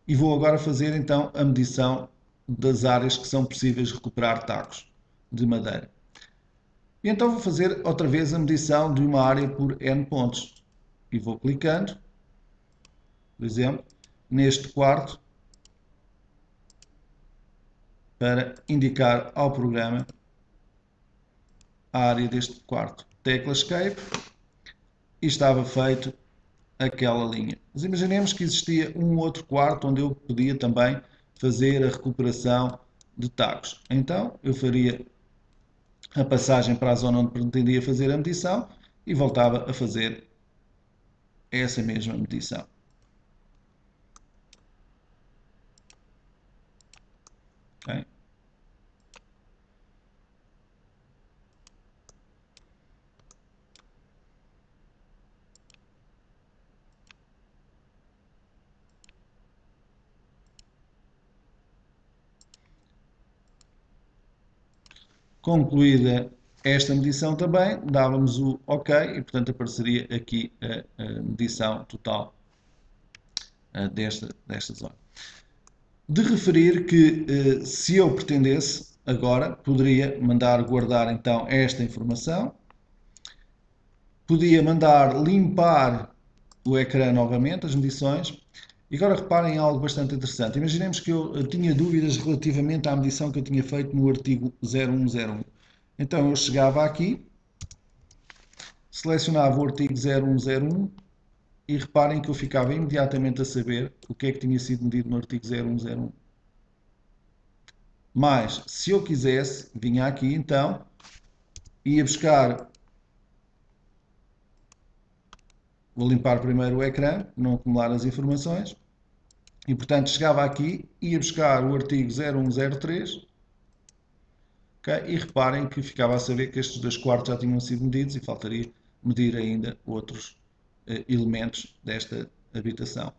E vou agora fazer então a medição das áreas que são possíveis recuperar tacos de madeira. E então vou fazer outra vez a medição de uma área por N pontos. E vou clicando, por exemplo, neste quarto, para indicar ao programa a área deste quarto. Tecla Escape e estava feito aquela linha. Mas imaginemos que existia um outro quarto onde eu podia também fazer a recuperação de tacos. Então eu faria a passagem para a zona onde pretendia fazer a medição e voltava a fazer essa mesma medição. Okay? Concluída esta medição também, dávamos o OK e, portanto, apareceria aqui a medição total desta zona. De referir que, se eu pretendesse, agora, poderia mandar guardar então esta informação, podia mandar limpar o ecrã novamente, as medições, e agora reparem em algo bastante interessante. Imaginemos que eu tinha dúvidas relativamente à medição que eu tinha feito no artigo 0101. Então eu chegava aqui, selecionava o artigo 0101 e reparem que eu ficava imediatamente a saber o que é que tinha sido medido no artigo 0101. Mas, se eu quisesse, vinha aqui então, ia buscar, vou limpar primeiro o ecrã, não acumular as informações, e portanto chegava aqui, ia buscar o artigo 0103, okay? E reparem que ficava a saber que estes 2 quartos já tinham sido medidos e faltaria medir ainda outros elementos desta habitação.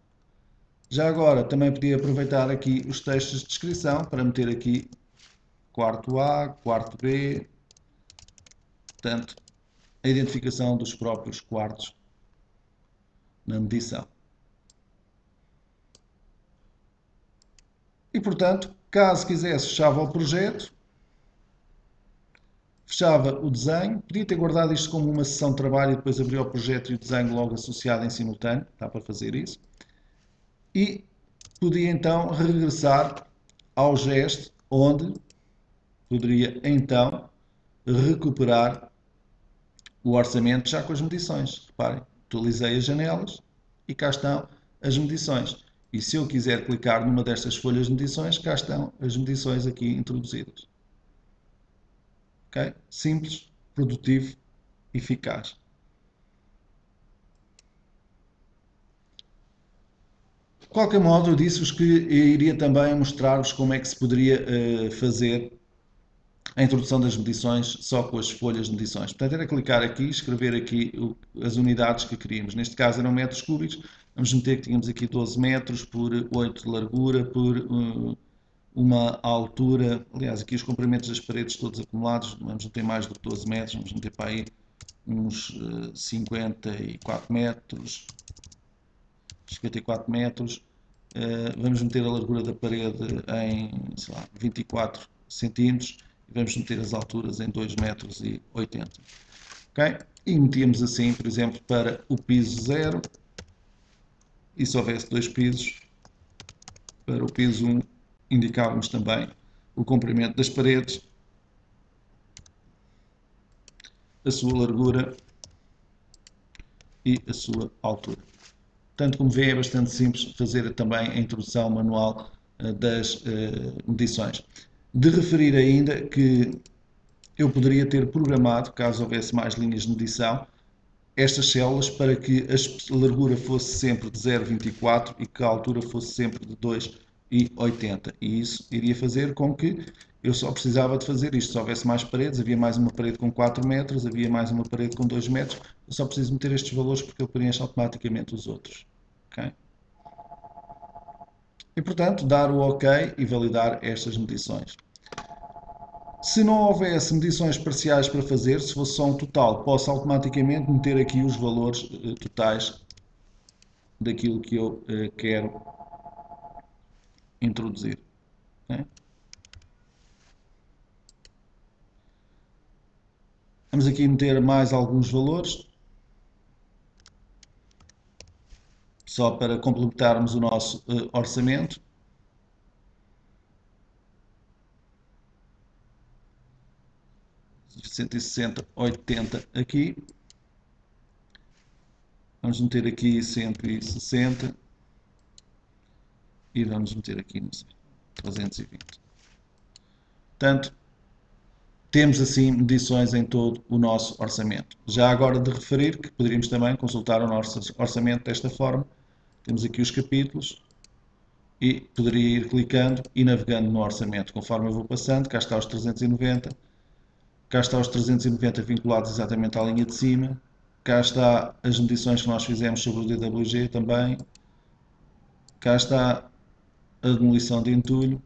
Já agora também podia aproveitar aqui os textos de descrição para meter aqui quarto A, quarto B, portanto, a identificação dos próprios quartos na medição. E portanto, caso quisesse, fechava o projeto, Fechava o desenho, podia ter guardado isto como uma sessão de trabalho e depois abria o projeto e o desenho logo associado em simultâneo, dá para fazer isso. E podia então regressar ao gesto onde poderia então recuperar o orçamento já com as medições. Reparem, atualizei as janelas e cá estão as medições. E se eu quiser clicar numa destas folhas de medições, cá estão as medições aqui introduzidas. Okay? Simples, produtivo, eficaz. De qualquer modo, eu disse-vos que iria também mostrar-vos como é que se poderia fazer a introdução das medições só com as folhas de medições. Portanto, era clicar aqui, escrever aqui as unidades que queríamos. Neste caso eram metros cúbicos. Vamos meter que tínhamos aqui 12 metros por 8 de largura por uma altura. Aliás, aqui os comprimentos das paredes todos acumulados. Vamos meter mais do que 12 metros. Vamos meter para aí uns 54 metros. 54 metros. Vamos meter a largura da parede em, sei lá, 24 centímetros. Vamos meter as alturas em 2,80 metros. Okay? E metíamos assim, por exemplo, para o piso 0. E se houvesse 2 pisos, para o piso 1, indicávamos também o comprimento das paredes, a sua largura e a sua altura. Portanto, como vê, é bastante simples fazer também a introdução manual das medições. De referir ainda que eu poderia ter programado, caso houvesse mais linhas de medição, estas células para que a largura fosse sempre de 0,24 e que a altura fosse sempre de 2,80. E isso iria fazer com que eu só precisava de fazer isto. Se houvesse mais paredes, havia mais uma parede com 4 metros, havia mais uma parede com 2 metros, eu só preciso meter estes valores porque ele preenche automaticamente os outros. Okay? E, portanto, dar o OK e validar estas medições. Se não houvesse medições parciais para fazer, se fosse só um total, posso automaticamente meter aqui os valores totais daquilo que eu quero introduzir. Okay? Vamos aqui meter mais alguns valores, só para complementarmos o nosso orçamento. De 160, 80 aqui. Vamos meter aqui 160 e vamos meter aqui, não sei, 320. Portanto, temos assim medições em todo o nosso orçamento. Já agora de referir que poderíamos também consultar o nosso orçamento desta forma. Temos aqui os capítulos e poderia ir clicando e navegando no orçamento. Conforme eu vou passando, cá está os 390, cá está os 390 vinculados exatamente à linha de cima, cá está as medições que nós fizemos sobre o DWG também, cá está a demolição de entulho,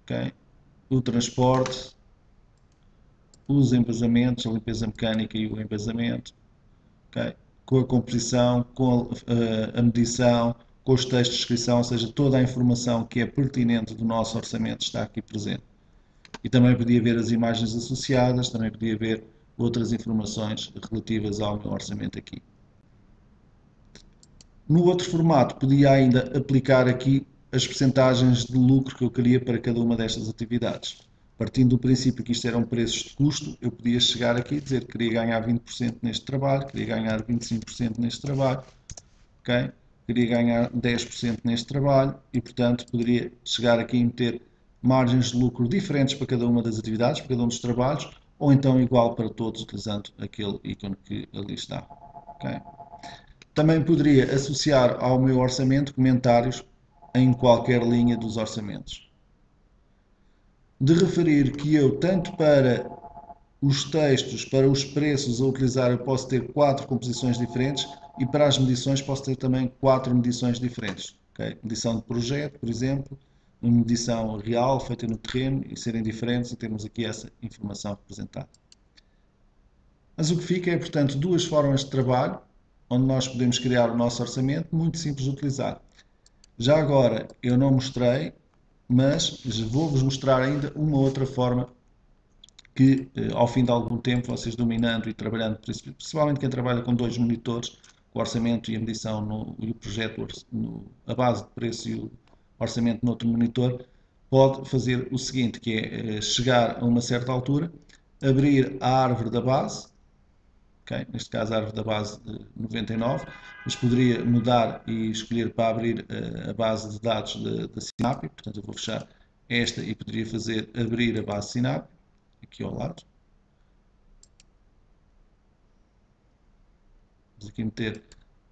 okay? O transporte, os embasamentos, a limpeza mecânica e o embasamento, okay? Com a composição, com a medição, com os textos de descrição, ou seja, toda a informação que é pertinente do nosso orçamento está aqui presente. E também podia ver as imagens associadas, também podia ver outras informações relativas ao meu orçamento aqui. No outro formato, podia ainda aplicar aqui as percentagens de lucro que eu queria para cada uma destas atividades. Partindo do princípio que isto eram preços de custo, eu podia chegar aqui e dizer que queria ganhar 20% neste trabalho, queria ganhar 25% neste trabalho, okay? Queria ganhar 10% neste trabalho e, portanto, poderia chegar aqui e meter margens de lucro diferentes para cada uma das atividades, para cada um dos trabalhos, ou então igual para todos, utilizando aquele ícone que ali está. Okay? Também poderia associar ao meu orçamento comentários em qualquer linha dos orçamentos. De referir que eu, tanto para os textos, para os preços a utilizar, eu posso ter 4 composições diferentes e para as medições posso ter também 4 medições diferentes. Okay? Medição de projeto, por exemplo, uma medição real feita no terreno e serem diferentes e temos aqui essa informação representada. Mas o que fica é, portanto, duas formas de trabalho onde nós podemos criar o nosso orçamento, muito simples de utilizar. Já agora eu não mostrei, mas vou-vos mostrar ainda uma outra forma que ao fim de algum tempo, vocês dominando e trabalhando, principalmente quem trabalha com dois monitores, o orçamento e a medição e o projeto, a base de preço e o orçamento no outro monitor, pode fazer o seguinte, que é chegar a uma certa altura, abrir a árvore da base, okay? Neste caso a árvore da base de 99, mas poderia mudar e escolher para abrir a base de dados da Sinap, portanto eu vou fechar esta e poderia fazer abrir a base Sinap, aqui ao lado. Vamos aqui meter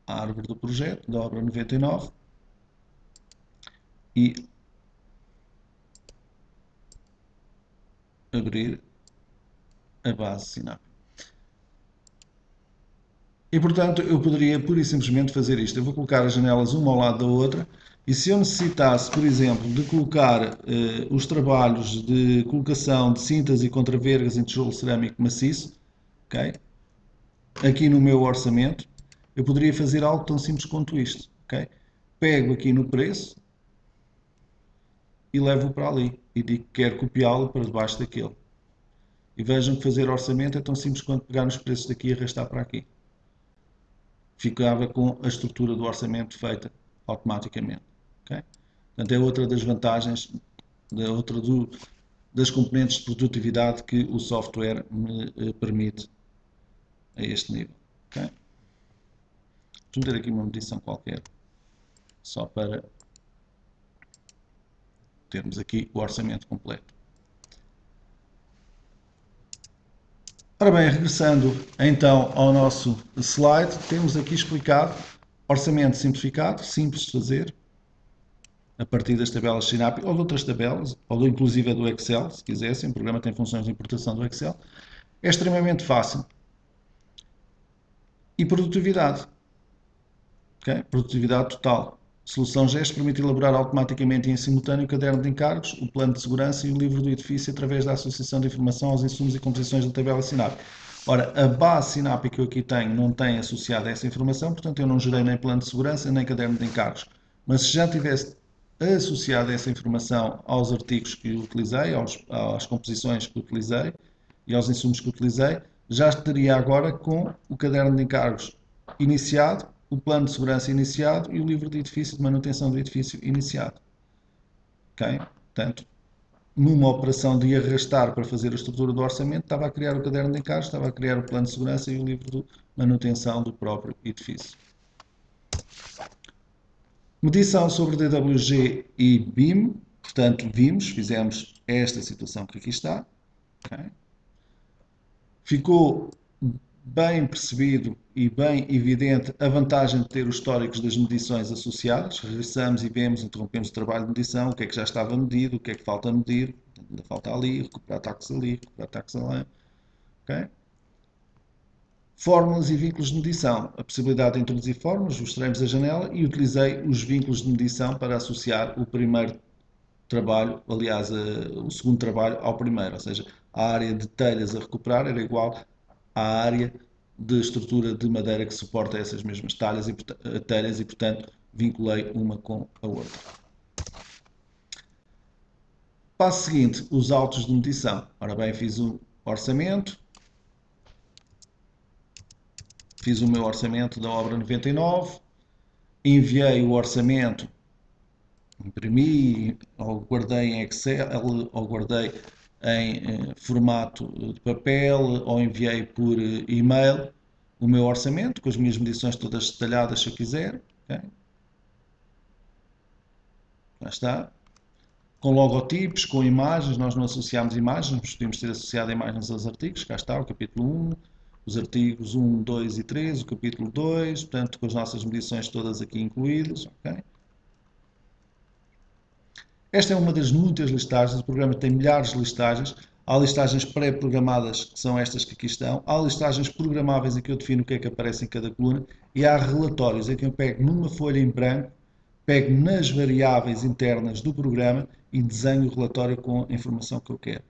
a árvore do projeto, da obra 99, e abrir a base Sinap. E portanto eu poderia pura e simplesmente fazer isto. Eu vou colocar as janelas uma ao lado da outra e se eu necessitasse, por exemplo, de colocar os trabalhos de colocação de cintas e contravergas em tijolo cerâmico maciço, okay, aqui no meu orçamento, eu poderia fazer algo tão simples quanto isto. Okay? Pego aqui no preço e levo para ali e digo que quero copiá-lo para debaixo daquele. E vejam que fazer orçamento é tão simples quanto pegar nos preços daqui e arrastar para aqui. Ficava com a estrutura do orçamento feita automaticamente. Okay? Portanto, é outra das vantagens, das componentes de produtividade que o software me permite a este nível. Okay? Vou meter aqui uma medição qualquer, só para termos aqui o orçamento completo. Ora bem, regressando então ao nosso slide, temos aqui explicado orçamento simplificado, simples de fazer, a partir das tabelas Sinap ou de outras tabelas, ou inclusive do Excel, se quisessem, o programa tem funções de importação do Excel. É extremamente fácil. E produtividade. Okay? Produtividade total. Solução GES permite elaborar automaticamente e em simultâneo o caderno de encargos, o plano de segurança e o livro do edifício através da associação de informação aos insumos e composições da tabela Sinap. Ora, a base Sinap que eu aqui tenho não tem associado essa informação, portanto eu não gerei nem plano de segurança nem caderno de encargos. Mas se já tivesse associado essa informação aos artigos que utilizei, às composições que utilizei e aos insumos que utilizei, já estaria agora com o caderno de encargos iniciado, o plano de segurança iniciado e o livro de edifício de manutenção do edifício iniciado. Ok? Portanto, numa operação de arrastar para fazer a estrutura do orçamento, estava a criar o caderno de encargos, estava a criar o plano de segurança e o livro de manutenção do próprio edifício. Medição sobre DWG e BIM, portanto, fizemos esta situação que aqui está. Okay? Ficou bem percebido e bem evidente a vantagem de ter os históricos das medições associadas. Regressamos e vemos, interrompemos o trabalho de medição, o que é que já estava medido, o que é que falta medir, ainda falta ali, recuperar taxas ali, recuperar taxas lá. Okay? Fórmulas e vínculos de medição. A possibilidade de introduzir fórmulas, mostramos a janela e utilizei os vínculos de medição para associar o primeiro trabalho, aliás, o segundo trabalho ao primeiro, ou seja, a área de telhas a recuperar era igual à área de estrutura de madeira que suporta essas mesmas telhas e portanto, vinculei uma com a outra. Passo seguinte, os autos de medição. Ora bem, fiz o orçamento, fiz o meu orçamento da obra 99, enviei o orçamento, imprimi, ou guardei em Excel, ou guardei em formato de papel, ou enviei por e-mail o meu orçamento, com as minhas medições todas detalhadas se eu quiser. Okay? Já está. Com logotipos, com imagens, nós não associámos imagens, mas podíamos ter associado imagens aos artigos, cá está o capítulo 1, os artigos 1, 2 e 3, o capítulo 2, portanto com as nossas medições todas aqui incluídas. Okay? Esta é uma das muitas listagens, o programa tem milhares de listagens, há listagens pré-programadas, que são estas que aqui estão, há listagens programáveis em que eu defino o que é que aparece em cada coluna, e há relatórios em que eu pego numa folha em branco, pego nas variáveis internas do programa e desenho o relatório com a informação que eu quero.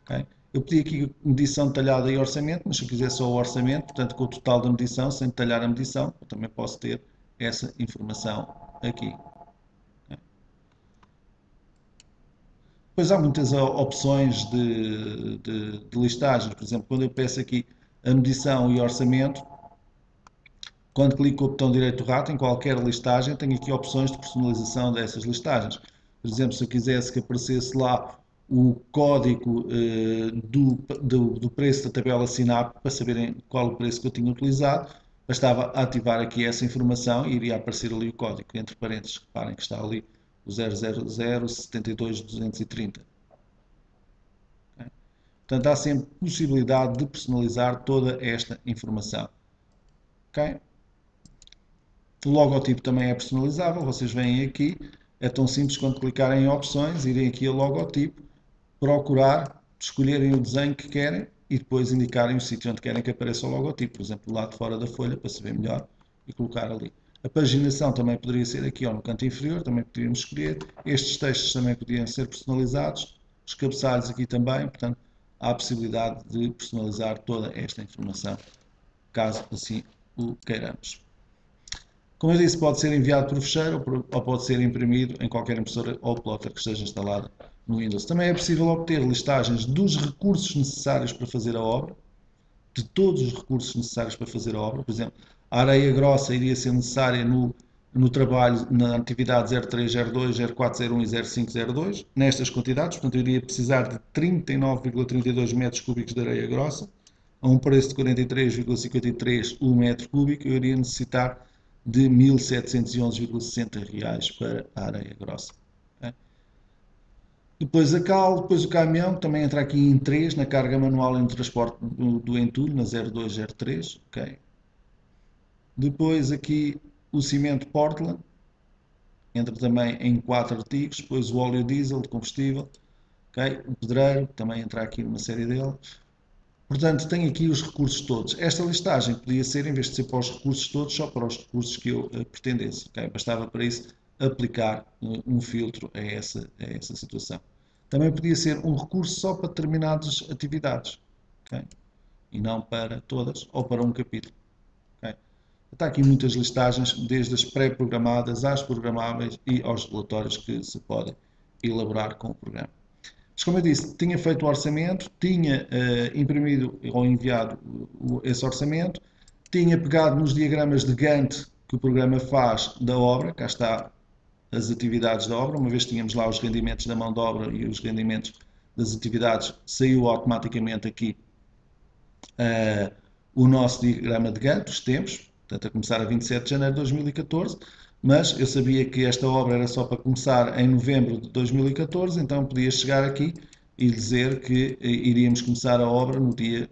Okay? Eu pedi aqui medição detalhada e orçamento, mas se eu quiser só o orçamento, portanto com o total da medição, sem detalhar a medição, eu também posso ter essa informação aqui. Depois há muitas opções de listagens. Por exemplo, quando eu peço aqui a medição e orçamento, quando clico com o botão direito do rato, em qualquer listagem, tenho aqui opções de personalização dessas listagens. Por exemplo, se eu quisesse que aparecesse lá o código do preço da tabela SINAP, para saberem qual o preço que eu tinha utilizado, bastava ativar aqui essa informação e iria aparecer ali o código, entre parênteses. Reparem que está ali o 000 Ok? Portanto, há sempre possibilidade de personalizar toda esta informação. Ok? O logotipo também é personalizável, vocês veem aqui, é tão simples quanto clicarem em opções, irem aqui a logotipo, procurar, escolherem o desenho que querem e depois indicarem o sítio onde querem que apareça o logotipo, por exemplo, do lado de fora da folha, para se ver melhor, e colocar ali. A paginação também poderia ser aqui ou no canto inferior, também poderíamos escolher. Estes textos também podiam ser personalizados, os cabeçalhos aqui também, portanto, há a possibilidade de personalizar toda esta informação, caso assim o queiramos. Como eu disse, pode ser enviado por fecheiro ou pode ser imprimido em qualquer impressora ou plotter que esteja instalada no Windows. Também é possível obter listagens dos recursos necessários para fazer a obra, de todos os recursos necessários para fazer a obra. Por exemplo, a areia grossa iria ser necessária no trabalho, na atividade 03, 02, 04, 01 e 05, 02, nestas quantidades. Portanto, eu iria precisar de 39,32 metros cúbicos de areia grossa, a um preço de 43,53 o metro cúbico, eu iria necessitar de 1.711,60 reais para a areia grossa. Okay? Depois a cal, depois o caminhão, que também entra aqui em 3, na carga manual em transporte do entulho, na 0203. Okay? Depois aqui o cimento Portland, entra também em 4 artigos. Depois o óleo diesel de combustível. Okay? O pedreiro, também entra aqui numa série dele. Portanto, tenho aqui os recursos todos. Esta listagem podia ser, em vez de ser para os recursos todos, só para os recursos que eu pretendesse. Okay? Bastava para isso aplicar um filtro a essa situação. Também podia ser um recurso só para determinadas atividades, okay? E não para todas, ou para um capítulo. Okay? Está aqui muitas listagens, desde as pré-programadas às programáveis e aos relatórios que se podem elaborar com o programa. Mas, como eu disse, tinha feito o orçamento, tinha imprimido ou enviado esse orçamento, tinha pegado nos diagramas de Gantt que o programa faz da obra, cá está as atividades da obra, uma vez que tínhamos lá os rendimentos da mão de obra e os rendimentos das atividades, saiu automaticamente aqui o nosso diagrama de Gantt, os tempos, portanto a começar a 27 de janeiro de 2014, mas eu sabia que esta obra era só para começar em novembro de 2014, então podia chegar aqui e dizer que iríamos começar a obra no dia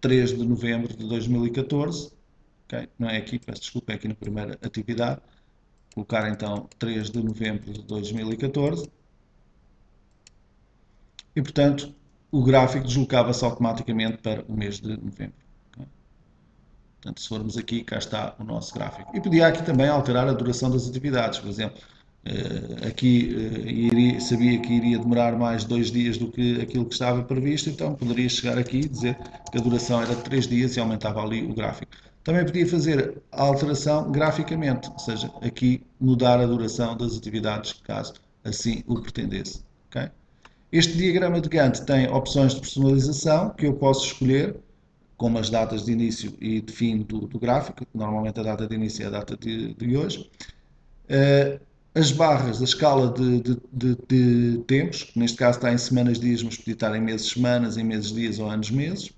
3 de novembro de 2014, okay? Não é aqui, peço desculpa, é aqui na primeira atividade, colocar então 3 de novembro de 2014 e, portanto, o gráfico deslocava-se automaticamente para o mês de novembro. Okay? Portanto, se formos aqui, cá está o nosso gráfico. E podia aqui também alterar a duração das atividades, por exemplo, aqui sabia que iria demorar mais 2 dias do que aquilo que estava previsto, então poderia chegar aqui e dizer que a duração era de 3 dias e aumentava ali o gráfico. Também podia fazer a alteração graficamente, ou seja, aqui mudar a duração das atividades, caso assim o pretendesse. Okay? Este diagrama de Gantt tem opções de personalização que eu posso escolher, como as datas de início e de fim do gráfico, normalmente a data de início é a data de hoje. As barras da escala de tempos, que neste caso está em semanas, dias, mas podia estar em meses, semanas, em meses, dias ou anos, meses.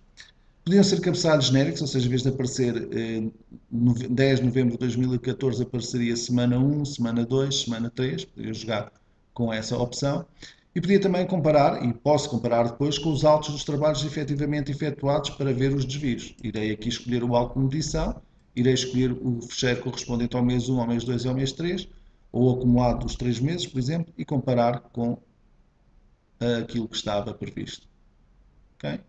Podiam ser cabeçalhos genéricos, ou seja, em vez de aparecer 10 de novembro de 2014, apareceria semana 1, semana 2, semana 3. Podia jogar com essa opção. E podia também comparar, e posso comparar depois, com os autos dos trabalhos efetivamente efetuados para ver os desvios. Irei aqui escolher o auto de medição, irei escolher o fecheiro correspondente ao mês 1, ao mês 2 e ao mês 3, ou acumulado dos 3 meses, por exemplo, e comparar com aquilo que estava previsto. Okay?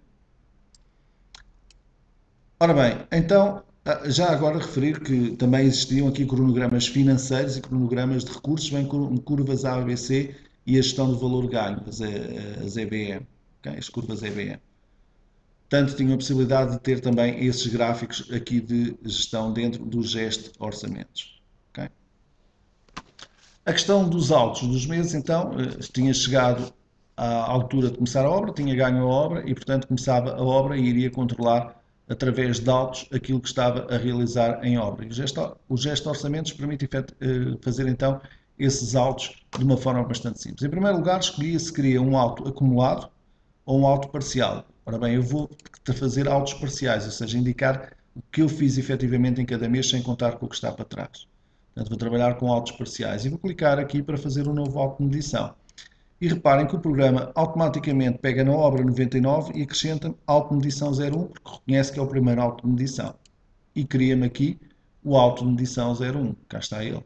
Ora bem, então, já agora referir que também existiam aqui cronogramas financeiros e cronogramas de recursos, bem como curvas ABC e a gestão do valor ganho, as EBM, okay? As curvas EBM. Portanto, tinham a possibilidade de ter também esses gráficos aqui de gestão dentro do gesto orçamentos. Okay? A questão dos autos dos meses, então, tinha chegado à altura de começar a obra, tinha ganho a obra e, portanto, começava a obra e iria controlar através de autos aquilo que estava a realizar em obra. E o gesto de orçamentos permite fazer então esses autos de uma forma bastante simples. Em primeiro lugar, escolhia se queria um auto acumulado ou um auto parcial. Ora bem, eu vou fazer autos parciais, ou seja, indicar o que eu fiz efetivamente em cada mês sem contar com o que está para trás. Portanto, vou trabalhar com autos parciais e vou clicar aqui para fazer um novo auto de medição. E reparem que o programa automaticamente pega na obra 99 e acrescenta auto de medição 01, porque reconhece que é o primeiro auto de medição. E cria-me aqui o auto de medição 01. Cá está ele.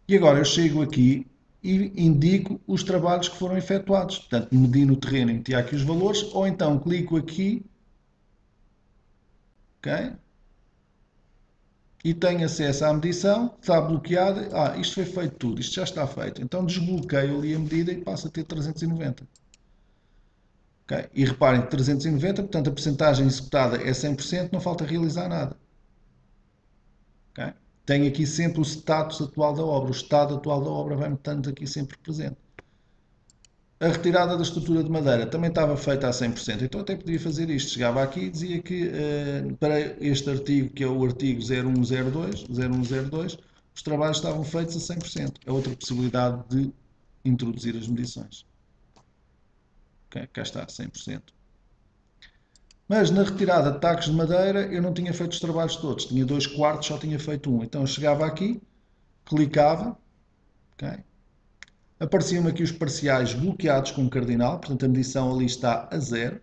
E agora eu chego aqui e indico os trabalhos que foram efetuados. Portanto, medi no terreno e meti aqui os valores, ou então clico aqui, ok? E tenho acesso à medição, está bloqueada, isto foi feito tudo, isto já está feito. Então desbloqueio ali a medida e passo a ter 390. Okay? E reparem, 390, portanto a percentagem executada é 100%, não falta realizar nada. Okay? Tenho aqui sempre o status atual da obra, o estado atual da obra vai-me estando aqui sempre presente. A retirada da estrutura de madeira também estava feita a 100%, então até podia fazer isto. Chegava aqui e dizia que para este artigo, que é o artigo 0102, os trabalhos estavam feitos a 100%. É outra possibilidade de introduzir as medições. Okay, cá está, 100%. Mas na retirada de tacos de madeira eu não tinha feito os trabalhos todos, tinha 2/4, só tinha feito um. Então eu chegava aqui, clicava, okay? Apareciam-me aqui os parciais bloqueados com um cardinal, portanto a medição ali está a 0.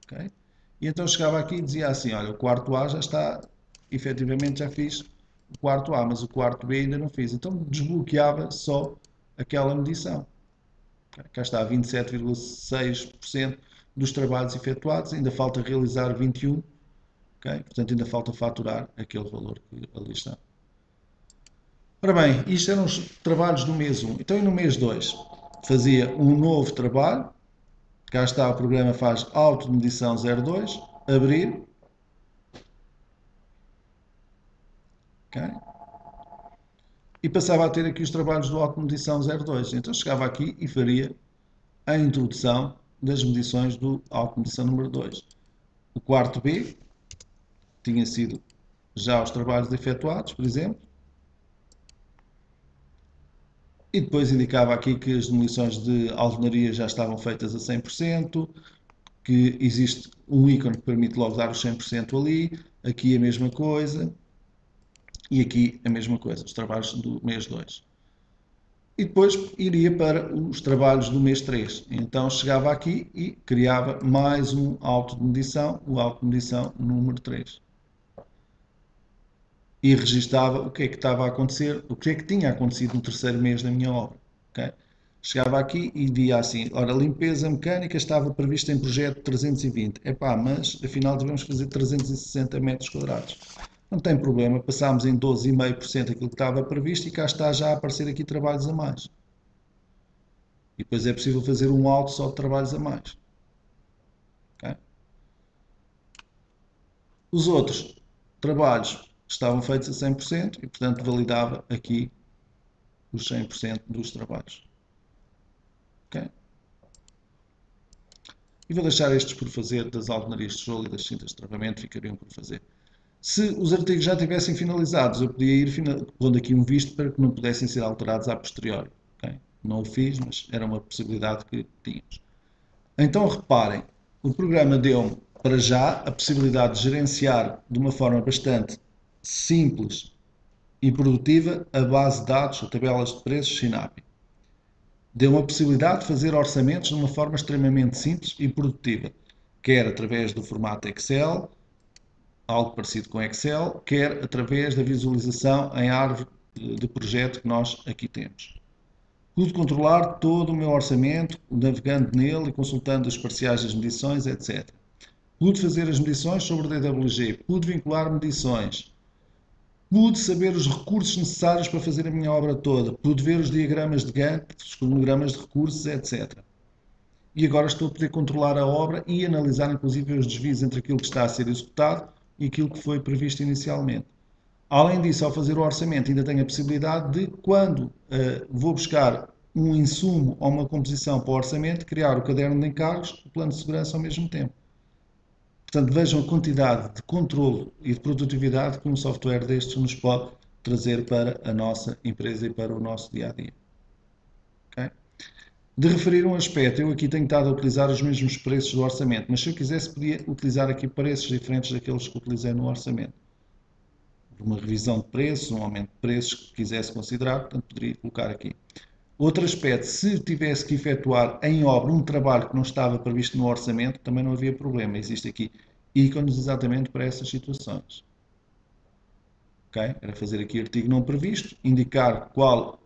Okay? E então chegava aqui e dizia assim, olha, o quarto A já está, efetivamente já fiz o quarto A, mas o quarto B ainda não fiz. Então desbloqueava só aquela medição. Okay? Cá está, 27,6% dos trabalhos efetuados, ainda falta realizar 21%, okay? Portanto ainda falta faturar aquele valor que ali está. Ora bem, isto eram os trabalhos do mês 1. Então, e no mês 2? Fazia um novo trabalho. Cá está, o programa faz automedição 02. Abrir. Okay? E passava a ter aqui os trabalhos do automedição 02. Então, chegava aqui e faria a introdução das medições do automedição número 2. O quarto B tinha sido já os trabalhos efetuados, por exemplo. E depois indicava aqui que as demolições de alvenaria já estavam feitas a 100%, que existe um ícone que permite logo dar os 100% ali, aqui a mesma coisa, e aqui a mesma coisa, os trabalhos do mês 2. E depois iria para os trabalhos do mês 3. Então chegava aqui e criava mais um auto de medição, o auto de medição número 3. E registava o que é que estava a acontecer, o que é que tinha acontecido no terceiro mês da minha obra. Okay? Chegava aqui e dizia assim, ora, limpeza mecânica estava prevista em projeto 320. Epá, mas afinal devemos fazer 360 metros quadrados. Não tem problema, passámos em 12,5% aquilo que estava previsto e cá está já a aparecer aqui trabalhos a mais. E depois é possível fazer um auto só de trabalhos a mais. Okay? Os outros trabalhos estavam feitos a 100% e, portanto, validava aqui os 100% dos trabalhos. Okay? E vou deixar estes por fazer das alvenarias de tijolo e das cintas de travamento, ficariam por fazer. Se os artigos já tivessem finalizados, eu podia ir pondo aqui um visto para que não pudessem ser alterados a posteriori. Okay? Não o fiz, mas era uma possibilidade que tínhamos. Então reparem, o programa deu-me para já a possibilidade de gerenciar de uma forma bastante simples e produtiva a base de dados ou tabelas de preços Sinapi. Deu-me a possibilidade de fazer orçamentos de uma forma extremamente simples e produtiva, quer através do formato Excel, algo parecido com Excel, quer através da visualização em árvore de projeto que nós aqui temos. Pude controlar todo o meu orçamento, navegando nele e consultando as parciais das medições, etc. Pude fazer as medições sobre o DWG, pude vincular medições, pude saber os recursos necessários para fazer a minha obra toda, pude ver os diagramas de Gantt, os cronogramas de recursos, etc. E agora estou a poder controlar a obra e analisar inclusive os desvios entre aquilo que está a ser executado e aquilo que foi previsto inicialmente. Além disso, ao fazer o orçamento, ainda tenho a possibilidade de, quando vou buscar um insumo ou uma composição para o orçamento, criar o caderno de encargos, o plano de segurança ao mesmo tempo. Portanto, vejam a quantidade de controle e de produtividade que um software destes nos pode trazer para a nossa empresa e para o nosso dia-a-dia. Okay? De referir um aspecto, eu aqui tenho estado a utilizar os mesmos preços do orçamento, mas se eu quisesse podia utilizar aqui preços diferentes daqueles que utilizei no orçamento. Uma revisão de preços, um aumento de preços que quisesse considerar, portanto poderia colocar aqui. Outro aspecto, se tivesse que efetuar em obra um trabalho que não estava previsto no orçamento, também não havia problema. Existe aqui ícones exatamente para essas situações. Okay? Era fazer aqui artigo não previsto, indicar qual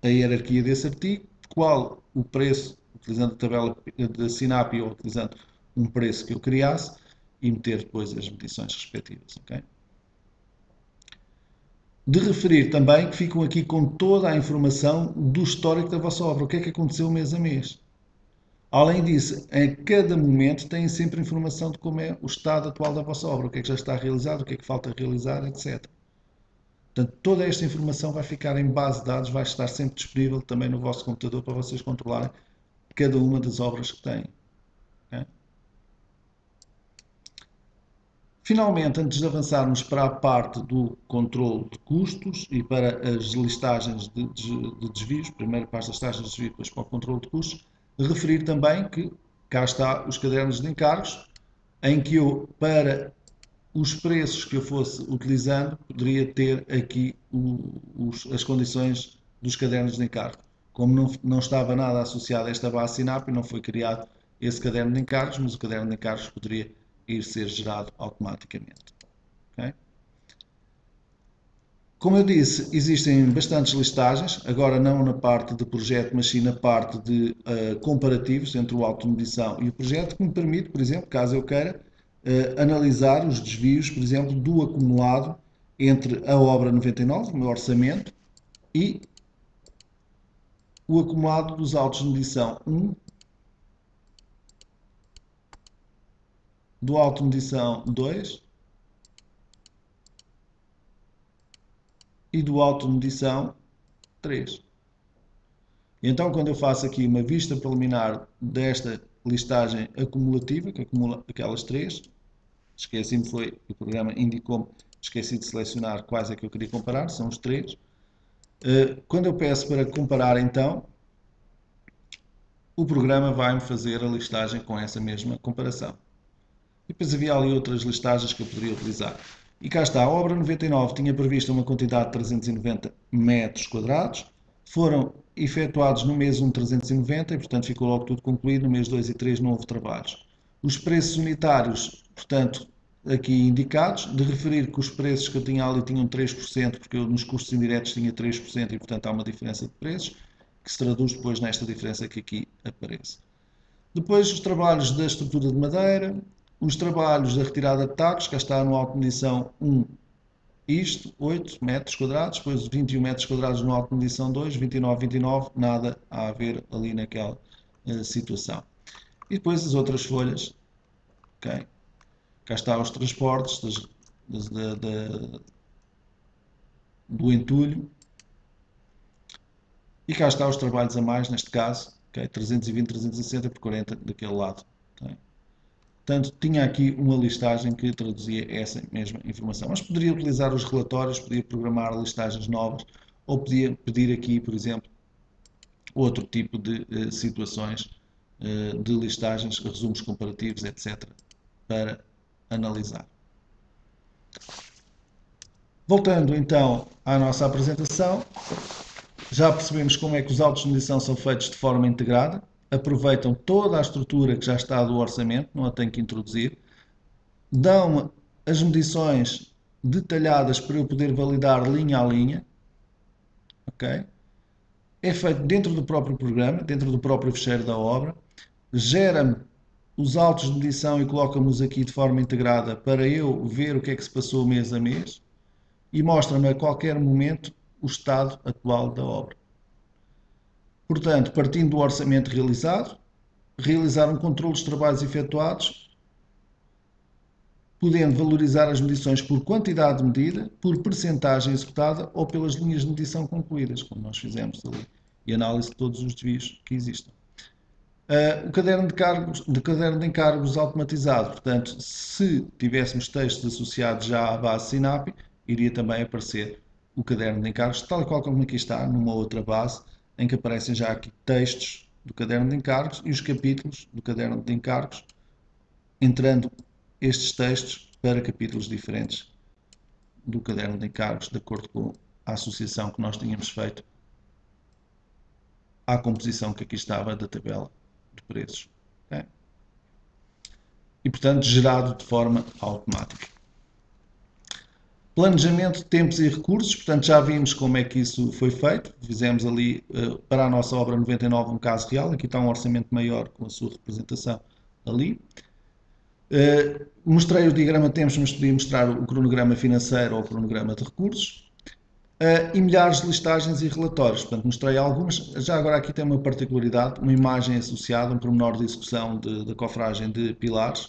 a hierarquia desse artigo, qual o preço, utilizando a tabela da SINAP ou utilizando um preço que eu criasse, e meter depois as medições respectivas. Okay? De referir também que ficam aqui com toda a informação do histórico da vossa obra, o que é que aconteceu mês a mês. Além disso, em cada momento têm sempre informação de como é o estado atual da vossa obra, o que é que já está realizado, o que é que falta realizar, etc. Portanto, toda esta informação vai ficar em base de dados, vai estar sempre disponível também no vosso computador para vocês controlarem cada uma das obras que têm. Okay? Finalmente, antes de avançarmos para a parte do controle de custos e para as listagens de desvios, primeiro para as listagens de desvio, depois para o controle de custos, referir também que cá está os cadernos de encargos, em que eu, para os preços que eu fosse utilizando, poderia ter aqui as condições dos cadernos de encargo. Como não estava nada associado a esta base SINAP, não foi criado esse caderno de encargos, mas o caderno de encargos poderia ir ser gerado automaticamente. Okay? Como eu disse, existem bastantes listagens, agora não na parte de projeto, mas sim na parte de comparativos entre o auto de medição e o projeto, que me permite, por exemplo, caso eu queira, analisar os desvios, por exemplo, do acumulado entre a obra 99, o meu orçamento, e o acumulado dos autos de medição 1, do auto de medição 2 e do auto de medição 3. Então, quando eu faço aqui uma vista preliminar desta listagem acumulativa, que acumula aquelas três, esqueci-me foi, o programa indicou-me, esqueci de selecionar quais é que eu queria comparar, são os três. Quando eu peço para comparar, então, o programa vai-me fazer a listagem com essa mesma comparação. E depois havia ali outras listagens que eu poderia utilizar. E cá está, a obra 99 tinha previsto uma quantidade de 390 metros quadrados, foram efetuados no mês 1 390 e, portanto, ficou logo tudo concluído. No mês 2 e 3 não houve trabalhos. Os preços unitários, portanto, aqui indicados, de referir que os preços que eu tinha ali tinham 3%, porque eu nos custos indiretos tinha 3% e, portanto, há uma diferença de preços, que se traduz depois nesta diferença que aqui aparece. Depois, os trabalhos da estrutura de madeira, os trabalhos da retirada de tacos, cá está no auto de medição 1, isto, 8 metros quadrados, depois 21 metros quadrados no auto de medição 2, 29, 29, nada a ver ali naquela situação. E depois as outras folhas, okay. Cá está os transportes do entulho, e cá está os trabalhos a mais, neste caso, okay, 320, 360 por 40 daquele lado. Okay. Portanto, tinha aqui uma listagem que traduzia essa mesma informação. Mas poderia utilizar os relatórios, podia programar listagens novas, ou podia pedir aqui, por exemplo, outro tipo de situações de listagens, resumos comparativos, etc., para analisar. Voltando então à nossa apresentação, já percebemos como é que os autos de medição são feitos de forma integrada, aproveitam toda a estrutura que já está do orçamento, não a tenho que introduzir, dão as medições detalhadas para eu poder validar linha a linha, ok? É feito dentro do próprio programa, dentro do próprio fecheiro da obra, gera-me os autos de medição e coloca-me-os aqui de forma integrada para eu ver o que é que se passou mês a mês e mostra-me a qualquer momento o estado atual da obra. Portanto, partindo do orçamento realizado, realizar um controle dos trabalhos efetuados, podendo valorizar as medições por quantidade medida, por percentagem executada ou pelas linhas de medição concluídas, como nós fizemos ali, e análise de todos os desvios que existem. O caderno de encargos automatizado, portanto, se tivéssemos textos associados já à base SINAPI, iria também aparecer o caderno de encargos, tal e qual como aqui está, numa outra base, em que aparecem já aqui textos do caderno de encargos e os capítulos do caderno de encargos, entrando estes textos para capítulos diferentes do caderno de encargos, de acordo com a associação que nós tínhamos feito à composição que aqui estava da tabela de preços. Okay? E, portanto, gerado de forma automática. Planejamento de tempos e recursos, portanto, já vimos como é que isso foi feito. Fizemos ali, para a nossa obra 99, um caso real. Aqui está um orçamento maior com a sua representação ali. Mostrei o diagrama de tempos, mas podia mostrar o cronograma financeiro ou o cronograma de recursos. E milhares de listagens e relatórios. Portanto, mostrei algumas. Já agora aqui tem uma particularidade, uma imagem associada, um pormenor de execução da cofragem de pilares,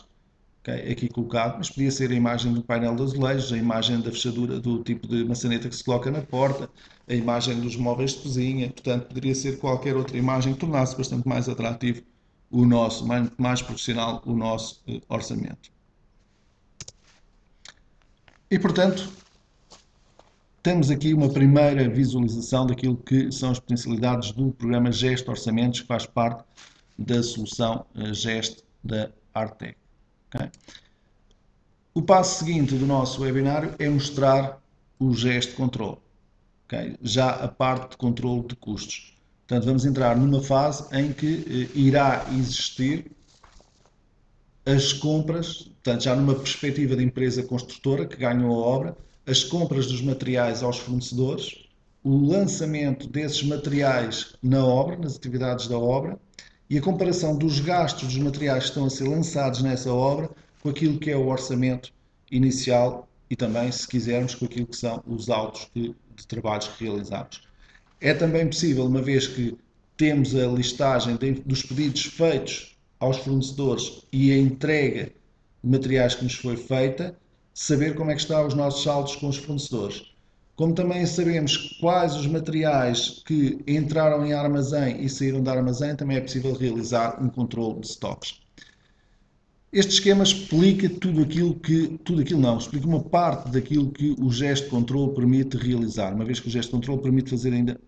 okay, aqui colocado, mas podia ser a imagem do painel de azulejos, a imagem da fechadura do tipo de maçaneta que se coloca na porta, a imagem dos móveis de cozinha, portanto, poderia ser qualquer outra imagem que tornasse bastante mais atrativo o nosso, mais profissional o nosso orçamento. E, portanto, temos aqui uma primeira visualização daquilo que são as potencialidades do programa Gesto Orçamentos, que faz parte da solução Gesto da Artec. Okay? O passo seguinte do nosso webinário é mostrar o Gesto Control, okay? Já a parte de controle de custos. Portanto, vamos entrar numa fase em que irá existir as compras, portanto, já numa perspectiva de empresa construtora que ganhou a obra, as compras dos materiais aos fornecedores, o lançamento desses materiais na obra, nas atividades da obra, e a comparação dos gastos dos materiais que estão a ser lançados nessa obra com aquilo que é o orçamento inicial e também, se quisermos, com aquilo que são os autos de trabalhos que realizamos. É também possível, uma vez que temos a listagem dos pedidos feitos aos fornecedores e a entrega de materiais que nos foi feita, saber como é que estão os nossos saldos com os fornecedores. Como também sabemos quais os materiais que entraram em armazém e saíram da armazém, também é possível realizar um controle de estoques. Este esquema explica explica uma parte daquilo que o gesto controle permite realizar, uma vez que o gesto controle permite fazer ainda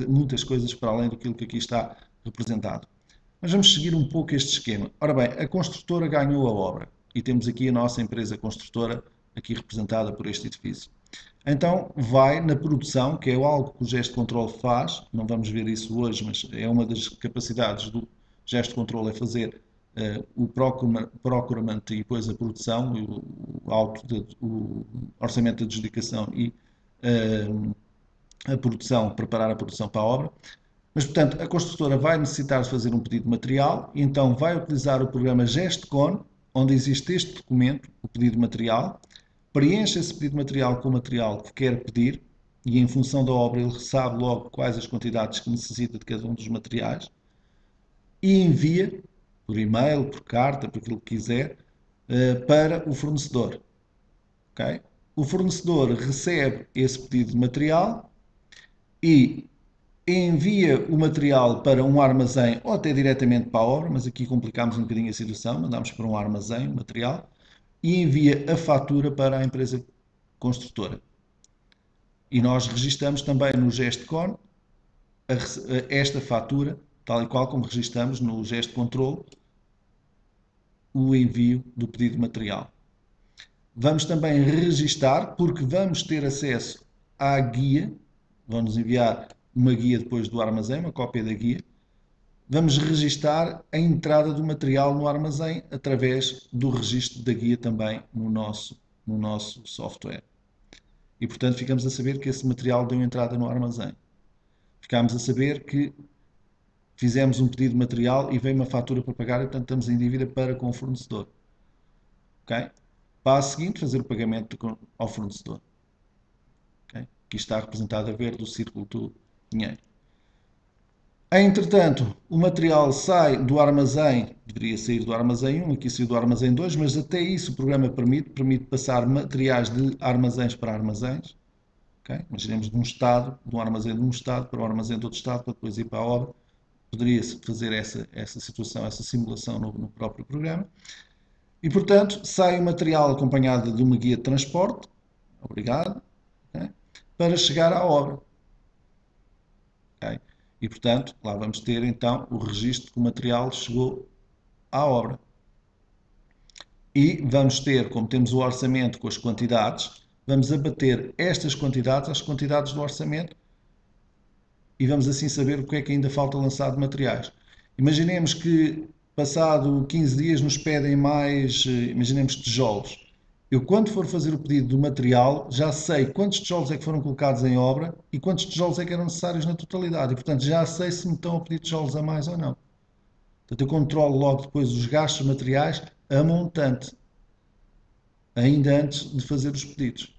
muitas coisas para além daquilo que aqui está representado. Mas vamos seguir um pouco este esquema. Ora bem, a construtora ganhou a obra e temos aqui a nossa empresa construtora, aqui representada por este edifício. Então vai na produção, que é algo que o gesto controle faz, não vamos ver isso hoje, mas é uma das capacidades do gesto controle, é fazer o procurement e depois a produção, o orçamento de adjudicação e a produção, preparar a produção para a obra. Mas, portanto, a construtora vai necessitar de fazer um pedido de material e então vai utilizar o programa GestCon, onde existe este documento, o pedido de material, preenche esse pedido de material com o material que quer pedir e, em função da obra, ele sabe logo quais as quantidades que necessita de cada um dos materiais e envia, por e-mail, por carta, por aquilo que quiser, para o fornecedor. Okay? O fornecedor recebe esse pedido de material e envia o material para um armazém ou até diretamente para a obra, mas aqui complicamos um bocadinho a situação, mandamos para um armazém o material e envia a fatura para a empresa construtora. E nós registamos também no GestCon esta fatura, tal e qual como registamos no gesto controle o envio do pedido de material. Vamos também registar, porque vamos ter acesso à guia, vão-nos enviar uma guia depois do armazém, uma cópia da guia. Vamos registar a entrada do material no armazém através do registro da guia também no nosso software. E, portanto, ficamos a saber que esse material deu entrada no armazém. Ficamos a saber que fizemos um pedido de material e veio uma fatura para pagar e, portanto, estamos em dívida para com o fornecedor. Okay? Passo seguinte, fazer o pagamento ao fornecedor. Okay? Aqui está representado a verde o círculo do dinheiro. Entretanto, o material sai do armazém, deveria sair do armazém 1, aqui saiu do armazém 2, mas até isso o programa permite passar materiais de armazéns para armazéns. Okay? Imaginemos de um armazém de um estado para um armazém de outro estado, para depois ir para a obra. Poderia-se fazer essa situação, essa simulação no próprio programa. E, portanto, sai o material acompanhado de uma guia de transporte, obrigado, okay? Para chegar à obra. Okay? E, portanto, lá vamos ter então o registro que o material chegou à obra. E vamos ter, como temos o orçamento com as quantidades, vamos abater estas quantidades às quantidades do orçamento e vamos assim saber o que é que ainda falta lançar de materiais. Imaginemos que passado 15 dias nos pedem mais, imaginemos tijolos. Eu quando for fazer o pedido do material já sei quantos tijolos é que foram colocados em obra e quantos tijolos é que eram necessários na totalidade e portanto já sei se me estão a pedir tijolos a mais ou não. Portanto eu controlo logo depois os gastos materiais a montante, ainda antes de fazer os pedidos.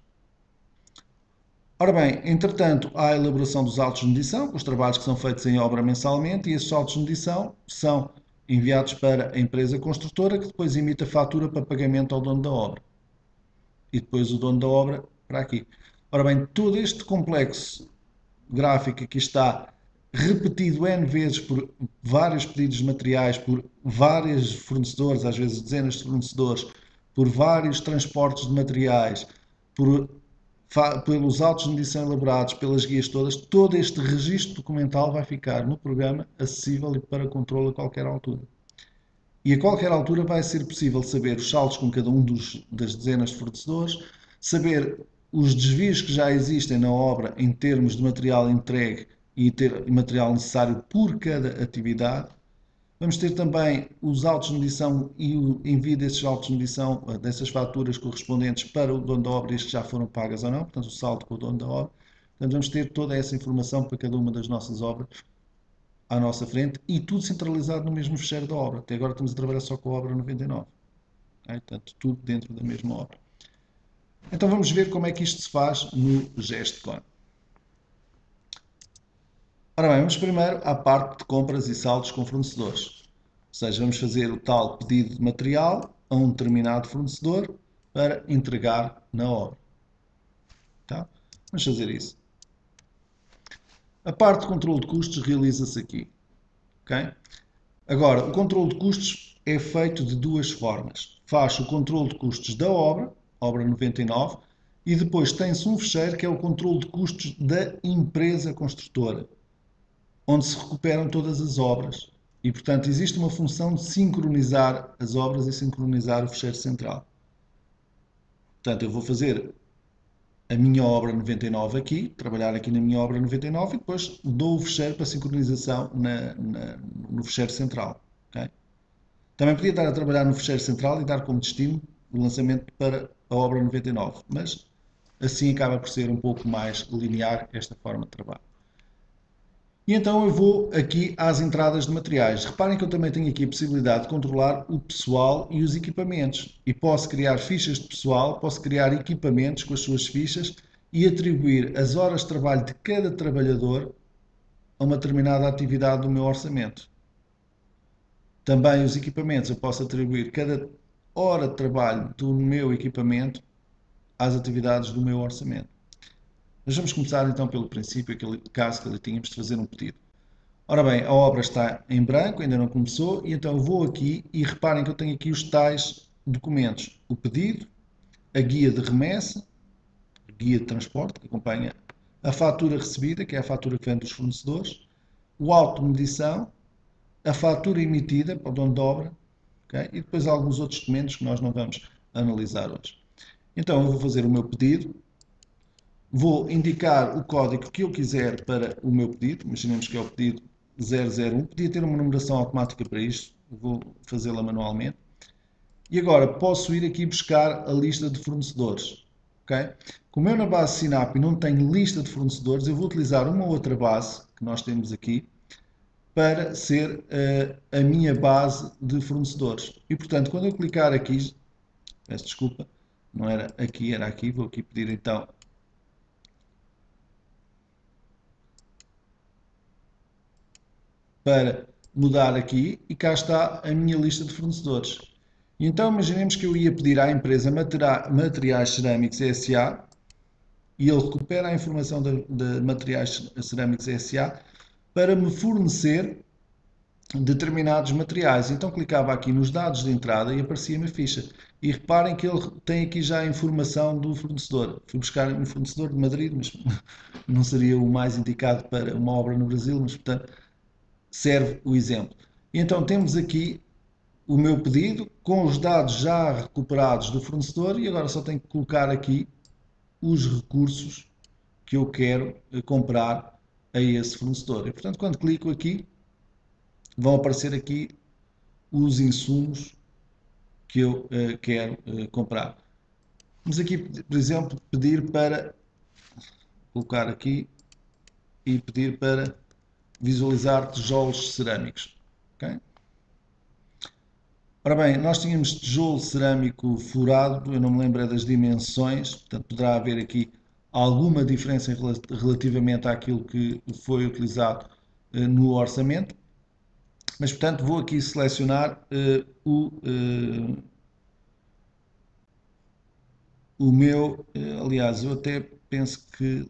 Ora bem, entretanto, há a elaboração dos autos de medição, os trabalhos que são feitos em obra mensalmente, e esses autos de medição são enviados para a empresa construtora, que depois emite a fatura para pagamento ao dono da obra. E depois o dono da obra para aqui. Ora bem, todo este complexo gráfico que aqui está, repetido N vezes por vários pedidos de materiais, por vários fornecedores, às vezes dezenas de fornecedores, por vários transportes de materiais, por pelos autos de medição elaborados, pelas guias todas, todo este registro documental vai ficar no programa acessível e para controle a qualquer altura. E a qualquer altura vai ser possível saber os saldos com cada um das dezenas de fornecedores, saber os desvios que já existem na obra em termos de material entregue e ter material necessário por cada atividade. Vamos ter também os autos de medição e o envio desses autos de medição, dessas faturas correspondentes para o dono da obra, as que já foram pagas ou não, portanto o saldo com o dono da obra. Portanto, vamos ter toda essa informação para cada uma das nossas obras à nossa frente e tudo centralizado no mesmo fecheiro da obra. Até agora estamos a trabalhar só com a obra 99. Okay? Portanto, tudo dentro da mesma obra. Então vamos ver como é que isto se faz no GestCon. Ora bem, vamos primeiro à parte de compras e saldos com fornecedores. Ou seja, vamos fazer o tal pedido de material a um determinado fornecedor para entregar na obra. Tá? Vamos fazer isso. A parte de controle de custos realiza-se aqui. Okay? Agora, o controle de custos é feito de duas formas. Faz o controle de custos da obra, obra 99, e depois tem-se um fecheiro que é o controle de custos da empresa construtora, onde se recuperam todas as obras. E, portanto, existe uma função de sincronizar as obras e sincronizar o fecheiro central. Portanto, eu vou fazer a minha obra 99 aqui, trabalhar aqui na minha obra 99 e depois dou o fecheiro para sincronização no fecheiro central. Okay? Também podia estar a trabalhar no fecheiro central e dar como destino o lançamento para a obra 99, mas assim acaba por ser um pouco mais linear esta forma de trabalho. E então eu vou aqui às entradas de materiais. Reparem que eu também tenho aqui a possibilidade de controlar o pessoal e os equipamentos. E posso criar fichas de pessoal, posso criar equipamentos com as suas fichas e atribuir as horas de trabalho de cada trabalhador a uma determinada atividade do meu orçamento. Também os equipamentos, eu posso atribuir cada hora de trabalho do meu equipamento às atividades do meu orçamento. Mas vamos começar então pelo princípio, aquele caso que ali tínhamos de fazer um pedido. Ora bem, a obra está em branco, ainda não começou, e então eu vou aqui e reparem que eu tenho aqui os tais documentos. O pedido, a guia de remessa, a guia de transporte, que acompanha a fatura recebida, que é a fatura que vem dos fornecedores, o auto de medição, a fatura emitida para o dono da obra, okay? E depois alguns outros documentos que nós não vamos analisar hoje. Então eu vou fazer o meu pedido, vou indicar o código que eu quiser para o meu pedido, imaginemos que é o pedido 001, podia ter uma numeração automática para isto, vou fazê-la manualmente. E agora posso ir aqui buscar a lista de fornecedores. Okay? Como eu na base Sinap não tenho lista de fornecedores, eu vou utilizar uma outra base que nós temos aqui para ser a minha base de fornecedores. E portanto, quando eu clicar aqui, peço desculpa, não era aqui, era aqui, vou aqui pedir então para mudar aqui e cá está a minha lista de fornecedores. Então imaginemos que eu ia pedir à empresa Materiais Cerâmicos S.A. e ele recupera a informação de Materiais Cerâmicos S.A. para me fornecer determinados materiais. Então clicava aqui nos dados de entrada e aparecia-me a ficha. E reparem que ele tem aqui já a informação do fornecedor. Fui buscar um fornecedor de Madrid, mas não seria o mais indicado para uma obra no Brasil, mas portanto serve o exemplo. E então temos aqui o meu pedido com os dados já recuperados do fornecedor e agora só tenho que colocar aqui os recursos que eu quero comprar a esse fornecedor. E portanto quando clico aqui vão aparecer aqui os insumos que eu quero comprar. Vamos aqui, por exemplo, pedir para colocar aqui e pedir para visualizar tijolos cerâmicos. Okay? Ora bem, nós tínhamos tijolo cerâmico furado, eu não me lembro das dimensões, portanto poderá haver aqui alguma diferença relativamente àquilo que foi utilizado no orçamento, mas portanto vou aqui selecionar o meu, aliás, eu até penso que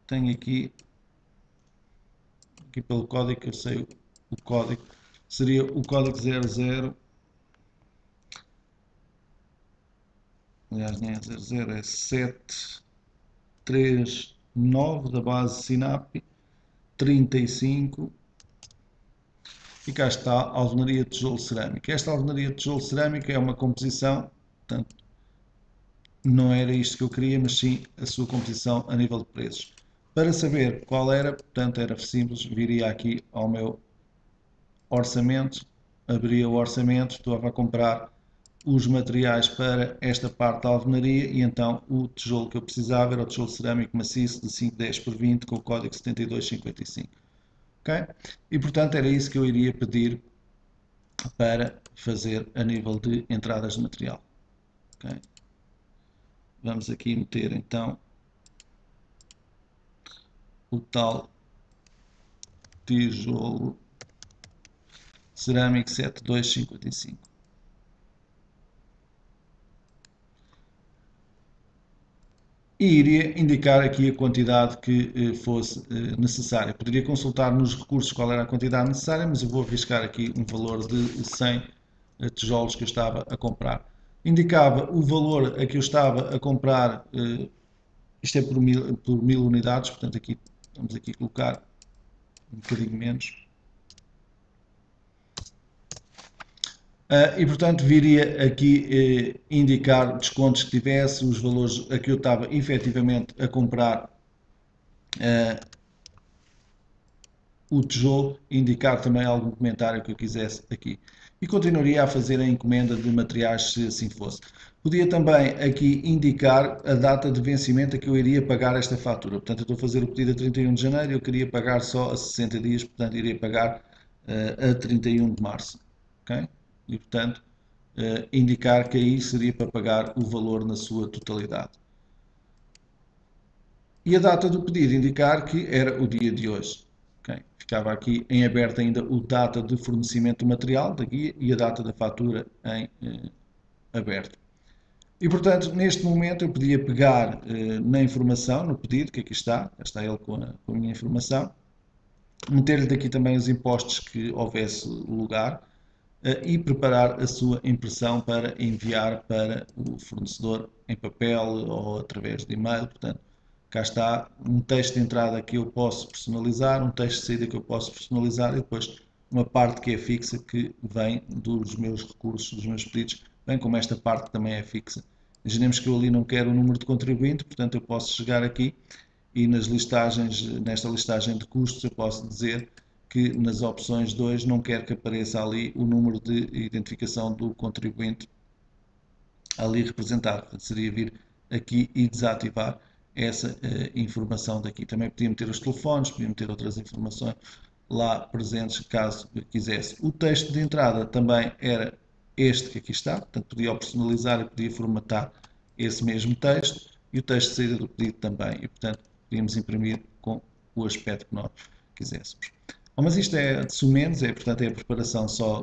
tenho aqui pelo código, eu sei o código, seria o código 00, aliás nem é 00, é 739 da base SINAPI, 35, e cá está a alvenaria de tijolo cerâmico. Esta alvenaria de tijolo cerâmico é uma composição, portanto, não era isto que eu queria, mas sim a sua composição a nível de preços. Para saber qual era, portanto, era simples, viria aqui ao meu orçamento, abria o orçamento, estou a comprar os materiais para esta parte da alvenaria e então o tijolo que eu precisava era o tijolo cerâmico maciço de 510 por 20 com o código 7255. Okay? E portanto era isso que eu iria pedir para fazer a nível de entradas de material. Okay? Vamos aqui meter então o tal tijolo cerâmico 7255. E iria indicar aqui a quantidade que fosse necessária. Poderia consultar nos recursos qual era a quantidade necessária, mas eu vou arriscar aqui um valor de 100 tijolos que eu estava a comprar. Indicava o valor a que eu estava a comprar, isto é por mil unidades, portanto aqui vamos aqui colocar um bocadinho menos. E portanto viria aqui indicar descontos que tivesse, os valores a que eu estava efetivamente a comprar o tijolo, indicar também algum comentário que eu quisesse aqui. E continuaria a fazer a encomenda de materiais se assim fosse. Podia também aqui indicar a data de vencimento a que eu iria pagar esta fatura. Portanto, eu estou a fazer o pedido a 31 de janeiro, eu queria pagar só a 60 dias, portanto, iria pagar a 31 de março. Okay? E, portanto, indicar que aí seria para pagar o valor na sua totalidade. E a data do pedido indicar que era o dia de hoje. Okay? Ficava aqui em aberto ainda o data de fornecimento do material da guia e a data da fatura em aberto. E portanto, neste momento eu podia pegar na informação, no pedido, que aqui está ele com a minha informação, meter-lhe daqui também os impostos que houvesse lugar e preparar a sua impressão para enviar para o fornecedor em papel ou através de e-mail. Portanto, cá está um texto de entrada que eu posso personalizar, um texto de saída que eu posso personalizar e depois uma parte que é fixa que vem dos meus recursos, dos meus pedidos, bem como esta parte que também é fixa. Imaginemos que eu ali não quero o número de contribuinte, portanto eu posso chegar aqui e nas listagens, nesta listagem de custos eu posso dizer que nas opções 2 não quero que apareça ali o número de identificação do contribuinte ali representado. Portanto, seria vir aqui e desativar essa informação daqui. Também podia meter os telefones, podia meter outras informações lá presentes caso quisesse. O texto de entrada também era este que aqui está, portanto podia personalizar e podia formatar esse mesmo texto e o texto de saída do pedido também e portanto podíamos imprimir com o aspecto que nós quiséssemos. Mas isto é de sumenos, portanto, é a preparação só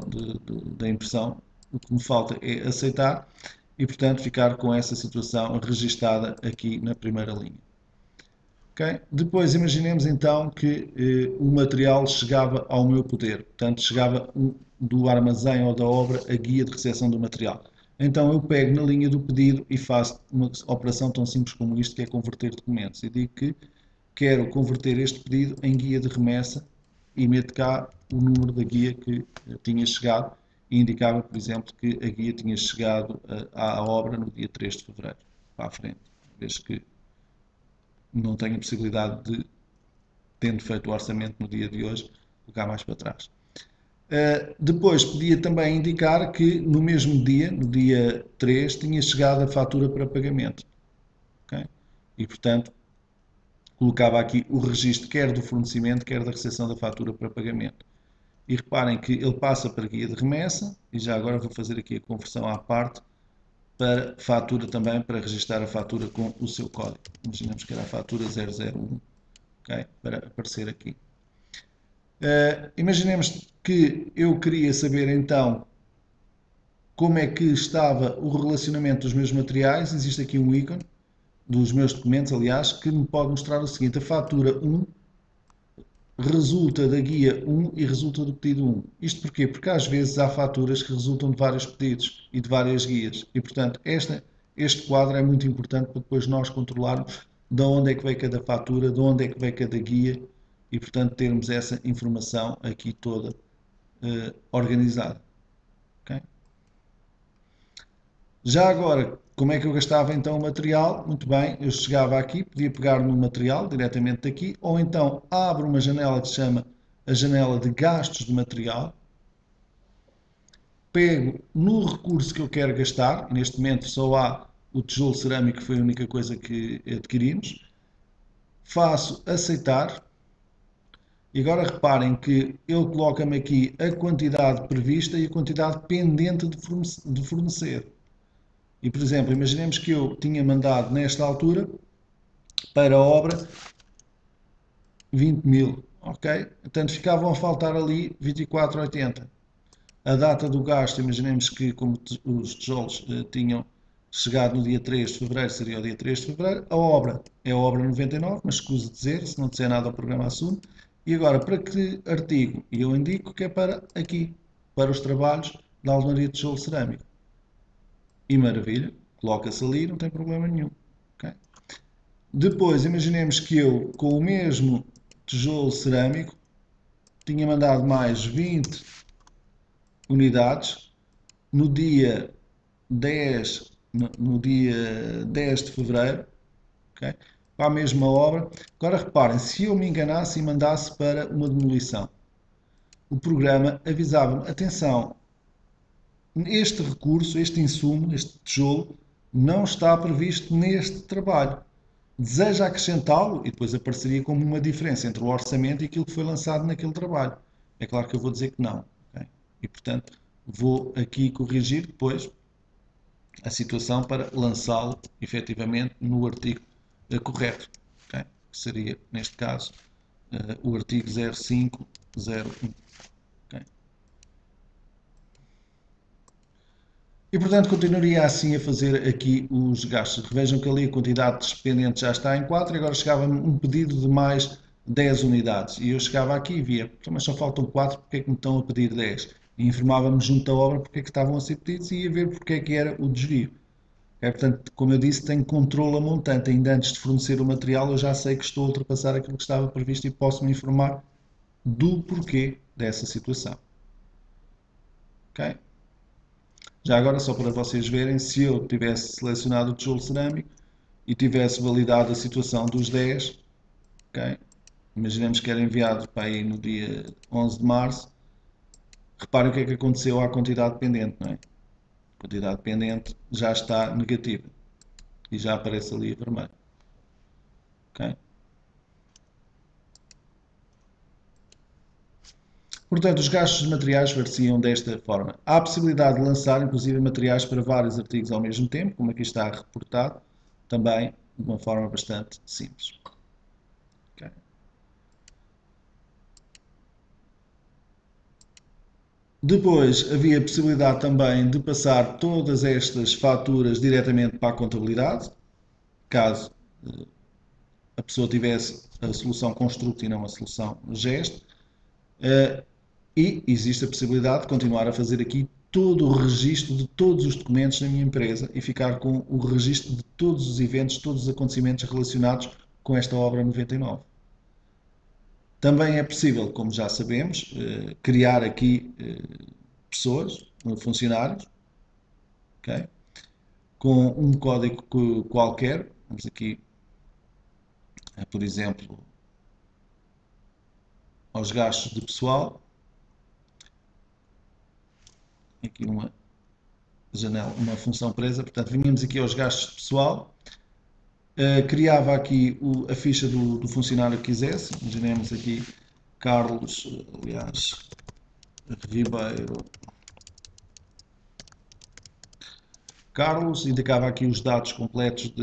da impressão. O que me falta é aceitar e, portanto, ficar com essa situação registada aqui na primeira linha. Okay? Depois, imaginemos então que o material chegava ao meu poder, portanto, chegava do armazém ou da obra a guia de recepção do material. Então, eu pego na linha do pedido e faço uma operação tão simples como isto, que é converter documentos. E digo que quero converter este pedido em guia de remessa e meto cá o número da guia que tinha chegado e indicava, por exemplo, que a guia tinha chegado à obra no dia 3 de fevereiro, para a frente, vez que não tenho a possibilidade de, tendo feito o orçamento no dia de hoje, colocar mais para trás. Depois podia também indicar que no mesmo dia, no dia 3, tinha chegado a fatura para pagamento. Okay? E, portanto, colocava aqui o registro quer do fornecimento, quer da recepção da fatura para pagamento. E reparem que ele passa para a guia de remessa, e já agora vou fazer aqui a conversão à parte, para fatura também, para registrar a fatura com o seu código. Imaginemos que era a fatura 001, okay? Para aparecer aqui. Imaginemos que eu queria saber então como é que estava o relacionamento dos meus materiais. Existe aqui um ícone dos meus documentos, aliás, que me pode mostrar o seguinte: a fatura 1 resulta da guia 1 e resulta do pedido 1. Isto porquê? Porque às vezes há faturas que resultam de vários pedidos e de várias guias. E, portanto, este quadro é muito importante para depois nós controlarmos de onde é que veio cada fatura, de onde é que veio cada guia e, portanto, termos essa informação aqui toda organizada. Okay? Já agora, como é que eu gastava então o material? Muito bem, eu chegava aqui, podia pegar no material diretamente daqui, ou então abro uma janela que se chama a janela de gastos de material, pego no recurso que eu quero gastar, neste momento só há o tijolo cerâmico, que foi a única coisa que adquirimos, faço aceitar, e agora reparem que ele coloca-me aqui a quantidade prevista e a quantidade pendente de fornecer. E, por exemplo, imaginemos que eu tinha mandado nesta altura para a obra 20.000, ok? Portanto, ficavam a faltar ali 24,80. A data do gasto, imaginemos que como os tijolos tinham chegado no dia 3 de fevereiro, seria o dia 3 de fevereiro. A obra é a obra 99, mas escuso de dizer, se não disser nada o programa assume. E agora, para que artigo? E eu indico que é para aqui, para os trabalhos da alvenaria de tijolo cerâmico. E maravilha, coloca-se ali, não tem problema nenhum. Okay? Depois, imaginemos que eu, com o mesmo tijolo cerâmico, tinha mandado mais 20 unidades no dia 10, no dia 10 de fevereiro, okay? Para a mesma obra. Agora reparem, se eu me enganasse e mandasse para uma demolição, o programa avisava-me, atenção, este recurso, este insumo, este tijolo, não está previsto neste trabalho. Deseja acrescentá-lo e depois apareceria como uma diferença entre o orçamento e aquilo que foi lançado naquele trabalho. É claro que eu vou dizer que não. Okay? E, portanto, vou aqui corrigir depois a situação para lançá-lo efetivamente no artigo correto. Okay? Que seria, neste caso, o artigo 0501. Okay? E, portanto, continuaria assim a fazer aqui os gastos. Vejam que ali a quantidade de despendentes já está em 4 e agora chegava-me um pedido de mais 10 unidades. E eu chegava aqui e via, mas só faltam 4, porque é que me estão a pedir 10? E informava-me junto à obra porque é que estavam a ser pedidos e ia ver porque é que era o desvio. É, portanto, como eu disse, tenho controle a montante. Ainda antes de fornecer o material, eu já sei que estou a ultrapassar aquilo que estava previsto e posso me informar do porquê dessa situação. Ok? Já agora, só para vocês verem, se eu tivesse selecionado o tijolo cerâmico e tivesse validado a situação dos 10, okay? Imaginemos que era enviado para aí no dia 11 de março, reparem o que é que aconteceu à quantidade pendente, não é? A quantidade pendente já está negativa e já aparece ali a vermelho. Okay? Portanto, os gastos de materiais variam desta forma. Há a possibilidade de lançar, inclusive, materiais para vários artigos ao mesmo tempo, como aqui está reportado, também de uma forma bastante simples. Okay. Depois havia a possibilidade também de passar todas estas faturas diretamente para a contabilidade, caso a pessoa tivesse a solução Construct e não a solução Gest. E existe a possibilidade de continuar a fazer aqui todo o registro de todos os documentos da minha empresa e ficar com o registro de todos os eventos, todos os acontecimentos relacionados com esta obra 99. Também é possível, como já sabemos, criar aqui pessoas, funcionários, okay? Com um código qualquer. Vamos aqui, por exemplo, aos gastos de pessoal. Aqui uma janela, uma função presa. Portanto, vinhamos aqui aos gastos de pessoal. Criava aqui a ficha do funcionário que quisesse. Imaginemos aqui Carlos, aliás, Ribeiro. Carlos, indicava aqui os dados completos,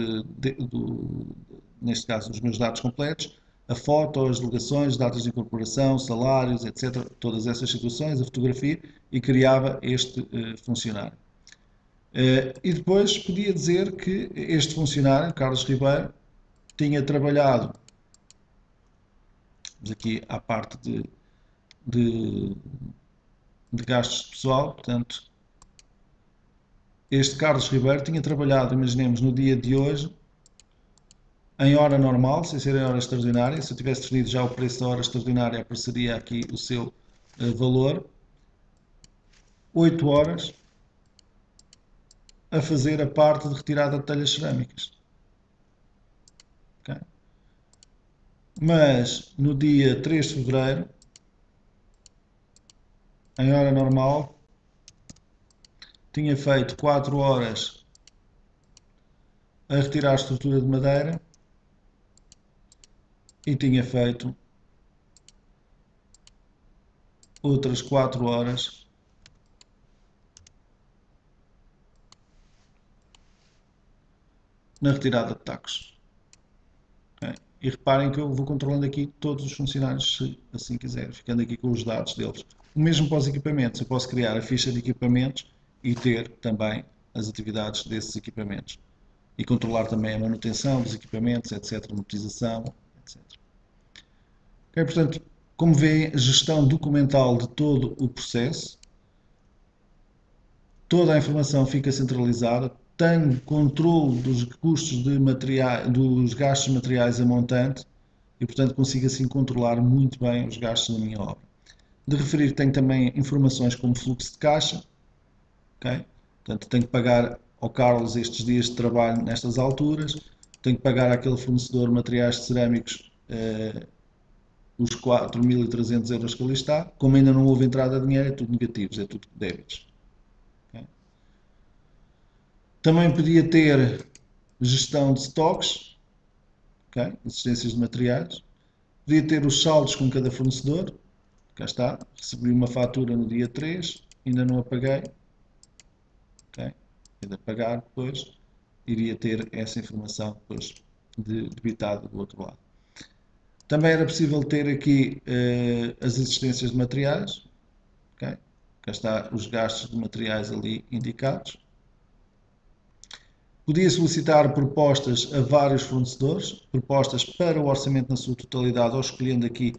neste caso, os meus dados completos, a foto, as delegações, datas de incorporação, salários, etc. Todas essas situações, a fotografia, e criava este funcionário. E depois podia dizer que este funcionário, Carlos Ribeiro, tinha trabalhado, aqui à parte de, de gastos de pessoal, portanto, este Carlos Ribeiro tinha trabalhado, imaginemos, no dia de hoje, em hora normal, sem ser em hora extraordinária. Se eu tivesse definido já o preço da hora extraordinária, apareceria aqui o seu valor. 8 horas a fazer a parte de retirada de telhas cerâmicas. Okay? Mas no dia 3 de fevereiro, em hora normal, tinha feito 4 horas a retirar a estrutura de madeira e tinha feito outras 4 horas na retirada de tacos. Okay? E reparem que eu vou controlando aqui todos os funcionários, se assim quiser, ficando aqui com os dados deles. O mesmo para os equipamentos, eu posso criar a ficha de equipamentos e ter também as atividades desses equipamentos. E controlar também a manutenção dos equipamentos, etc., monetização, etc. Okay? Portanto, como vêem, a gestão documental de todo o processo, toda a informação fica centralizada, tenho controle dos custos de materiais, dos gastos de materiais a montante e, portanto, consigo assim controlar muito bem os gastos da minha obra. De referir que tenho também informações como fluxo de caixa, okay? Portanto, tenho que pagar ao Carlos estes dias de trabalho nestas alturas, tenho que pagar àquele fornecedor de materiais de cerâmicos os 4.300 euros que ali está. Como ainda não houve entrada de dinheiro, é tudo negativos, é tudo débitos. Okay? Também podia ter gestão de stocks, okay? Existências de materiais. Podia ter os saldos com cada fornecedor. Cá está, recebi uma fatura no dia 3, ainda não a paguei. Okay? E de pagar depois, iria ter essa informação depois debitada do outro lado. Também era possível ter aqui as existências de materiais. Okay? Cá está os gastos de materiais ali indicados. Podia solicitar propostas a vários fornecedores, propostas para o orçamento na sua totalidade, ou escolhendo aqui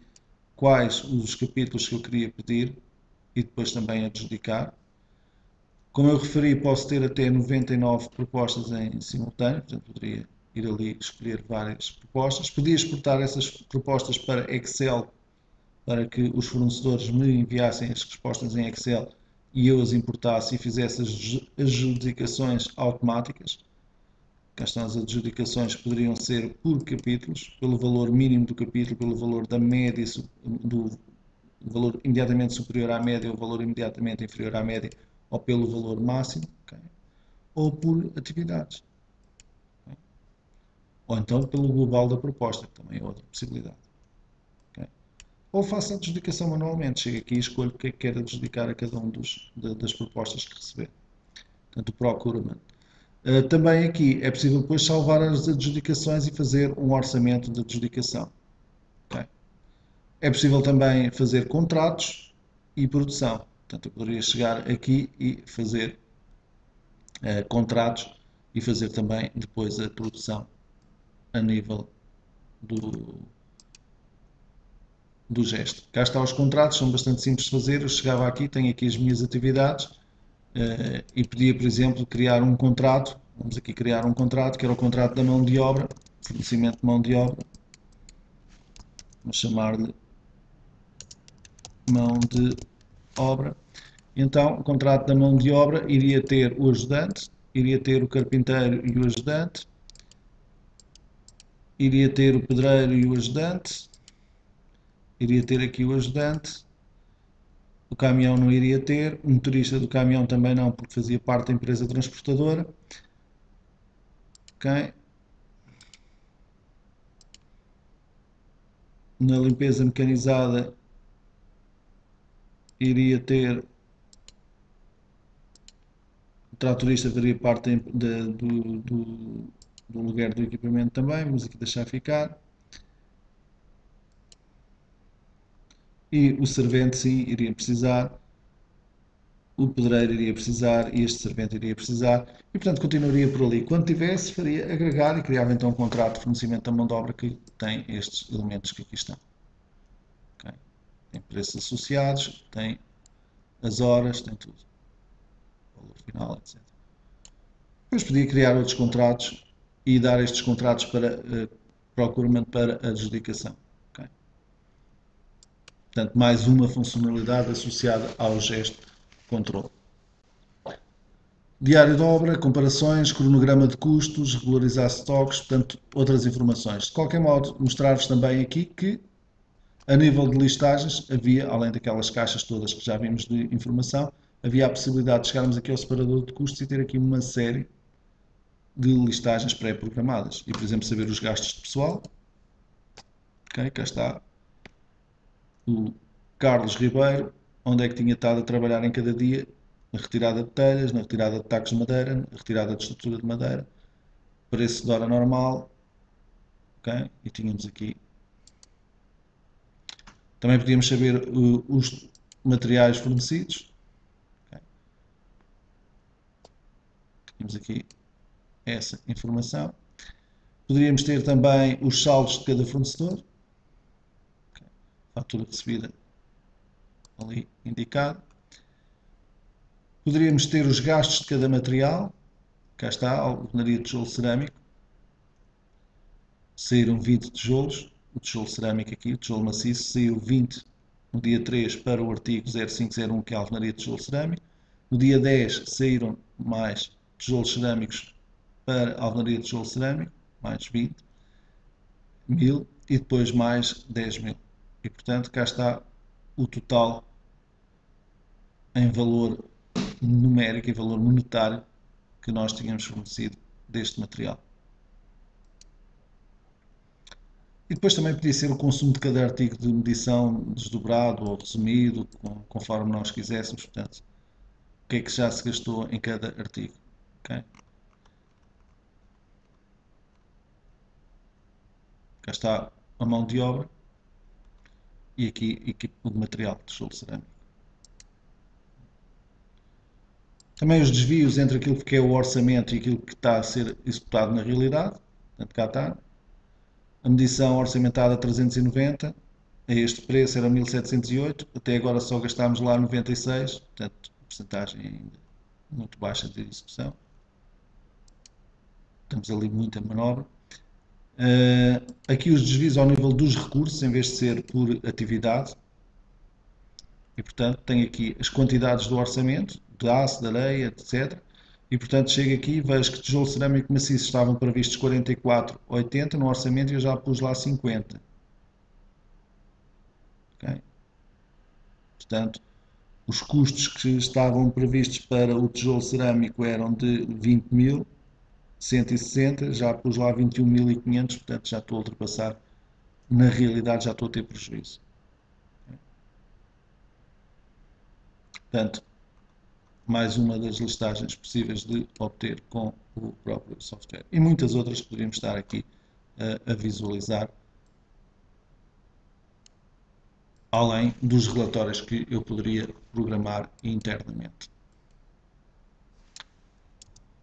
quais os capítulos que eu queria pedir e depois também adjudicar. Como eu referi, posso ter até 99 propostas em simultâneo, portanto poderia ir ali escolher várias propostas. Podia exportar essas propostas para Excel para que os fornecedores me enviassem as respostas em Excel e eu as importasse e fizesse as adjudicações automáticas. Cá estão as adjudicações que poderiam ser por capítulos, pelo valor mínimo do capítulo, pelo valor da média, do valor imediatamente superior à média ou valor imediatamente inferior à média, ou pelo valor máximo, okay? Ou por atividades. Okay? Ou então pelo global da proposta, que também é outra possibilidade. Okay? Ou faço a adjudicação manualmente, chego aqui e escolho o que é que quero adjudicar a cada um das propostas que receber. Portanto, o procurement. Também aqui é possível depois salvar as adjudicações e fazer um orçamento de adjudicação. Okay? É possível também fazer contratos e produção. Portanto, eu poderia chegar aqui e fazer contratos e fazer também depois a produção a nível do gesto. Cá está os contratos, são bastante simples de fazer. Eu chegava aqui, tenho aqui as minhas atividades e podia, por exemplo, criar um contrato. Vamos aqui criar um contrato, que era o contrato da mão de obra, fornecimento de mão de obra. Vamos chamar-lhe mão de obra. Então, o contrato da mão de obra iria ter o ajudante, iria ter o carpinteiro e o ajudante, iria ter o pedreiro e o ajudante, iria ter aqui o ajudante, o caminhão não iria ter, o motorista do caminhão também não, porque fazia parte da empresa transportadora. Okay. Na limpeza mecanizada iria ter o tratorista, faria parte do lugar do equipamento também, vamos aqui deixar ficar. E o servente sim iria precisar, o pedreiro iria precisar e este servente iria precisar e portanto continuaria por ali. Quando tivesse, faria agregar e criava então um contrato de fornecimento da mão de obra que tem estes elementos que aqui estão. Okay? Tem preços associados, tem as horas, tem tudo. Valor final, etc. Depois podia criar outros contratos e dar estes contratos para procurement para adjudicação. Okay? Portanto, mais uma funcionalidade associada ao gesto controle. Diário de obra, comparações, cronograma de custos, regularizar stocks, portanto, outras informações. De qualquer modo, mostrar-vos também aqui que, a nível de listagens, havia, além daquelas caixas todas que já vimos de informação, havia a possibilidade de chegarmos aqui ao separador de custos e ter aqui uma série de listagens pré-programadas. E, por exemplo, saber os gastos de pessoal. Okay, cá está o Carlos Ribeiro, onde é que tinha estado a trabalhar em cada dia, na retirada de telhas, na retirada de tacos de madeira, na retirada de estrutura de madeira, preço de hora normal, okay? E tínhamos aqui. Também podíamos saber os materiais fornecidos. Okay? Tínhamos aqui essa informação. Poderíamos ter também os saldos de cada fornecedor. Okay? Fatura recebida ali indicado. Poderíamos ter os gastos de cada material. Cá está, a alvenaria de tijolo cerâmico. Saíram 20 tijolos. O tijolo cerâmico aqui, o tijolo maciço, saiu 20 no dia 3 para o artigo 0501, que é a alvenaria de tijolo cerâmico. No dia 10 saíram mais tijolos cerâmicos para a alvenaria de tijolo cerâmico, mais 20 mil e depois mais 10 mil. E portanto cá está o total em valor numérico, em valor monetário que nós tínhamos fornecido deste material. E depois também podia ser o consumo de cada artigo de medição desdobrado ou resumido, conforme nós quiséssemos, portanto, o que é que já se gastou em cada artigo. Okay? Cá está a mão de obra e aqui o material de tijolo cerâmico. Também os desvios entre aquilo que é o orçamento e aquilo que está a ser executado na realidade. Portanto, cá está. A medição orçamentada 390, a este preço era 1708, até agora só gastámos lá 96, portanto, porcentagem ainda muito baixa de execução. Temos ali muita manobra. Aqui os desvios ao nível dos recursos, em vez de ser por atividade. E, portanto, tenho aqui as quantidades do orçamento, de aço, de areia, etc. E, portanto, chego aqui e vejo que tijolo cerâmico maciço estavam previstos 44,80 no orçamento e eu já pus lá 50. Okay? Portanto, os custos que estavam previstos para o tijolo cerâmico eram de 20.160, já pus lá 21.500, portanto já estou a ultrapassar, na realidade já estou a ter prejuízo. Portanto, mais uma das listagens possíveis de obter com o próprio software. E muitas outras que poderíamos estar aqui a visualizar além dos relatórios que eu poderia programar internamente.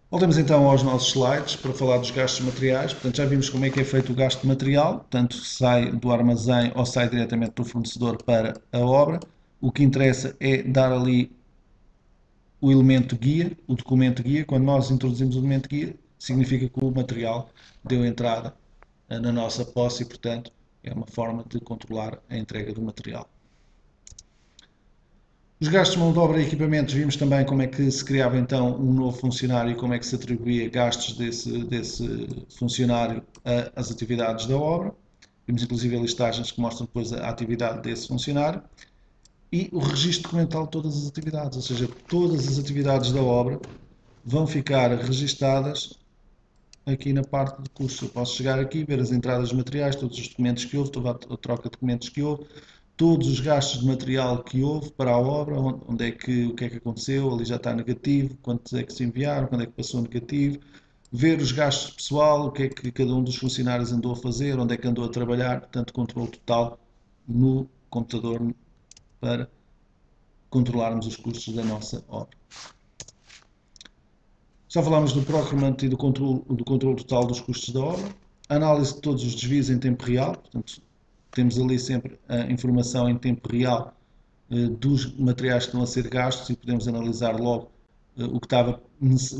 Voltamos então aos nossos slides para falar dos gastos materiais. Portanto, já vimos como é que é feito o gasto de material, tanto sai do armazém ou sai diretamente do fornecedor para a obra. O que interessa é dar ali o elemento guia, o documento guia. Quando nós introduzimos o documento guia, significa que o material deu entrada na nossa posse e, portanto, é uma forma de controlar a entrega do material. Os gastos de mão de obra e equipamentos, vimos também como é que se criava então um novo funcionário e como é que se atribuía gastos desse funcionário às atividades da obra. Vimos inclusive listagens que mostram depois a atividade desse funcionário e o registro documental de todas as atividades, ou seja, todas as atividades da obra vão ficar registadas aqui na parte de custos. Eu posso chegar aqui, ver as entradas de materiais, todos os documentos que houve, toda a troca de documentos que houve, todos os gastos de material que houve para a obra, onde é que, o que é que aconteceu, ali já está negativo, quantos é que se enviaram, quando é que passou negativo, ver os gastos de pessoal, o que é que cada um dos funcionários andou a fazer, onde é que andou a trabalhar, portanto, controle total no computador para controlarmos os custos da nossa obra. Já falámos do procurement e do controle total dos custos da obra, análise de todos os desvios em tempo real, portanto, temos ali sempre a informação em tempo real dos materiais que estão a ser gastos e podemos analisar logo o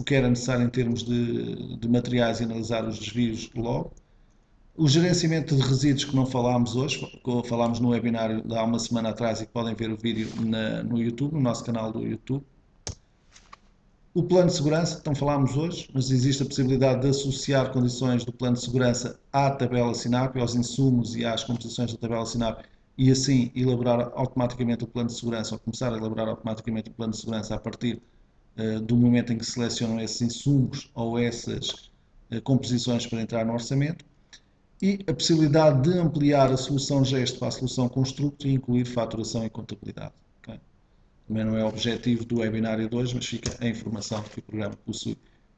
que era necessário em termos de materiais e analisar os desvios logo. O gerenciamento de resíduos que não falámos hoje, que falámos no webinário de há uma semana atrás e que podem ver o vídeo no YouTube, no nosso canal do YouTube. O plano de segurança, então falámos hoje, mas existe a possibilidade de associar condições do plano de segurança à tabela SINAP, aos insumos e às composições da tabela SINAP e assim elaborar automaticamente o plano de segurança ou começar a elaborar automaticamente o plano de segurança a partir do momento em que selecionam esses insumos ou essas composições para entrar no orçamento. E a possibilidade de ampliar a solução gesto para a solução construto e incluir faturação e contabilidade. Okay? Também não é objetivo do webinário de hoje, mas fica a informação de que o programa possui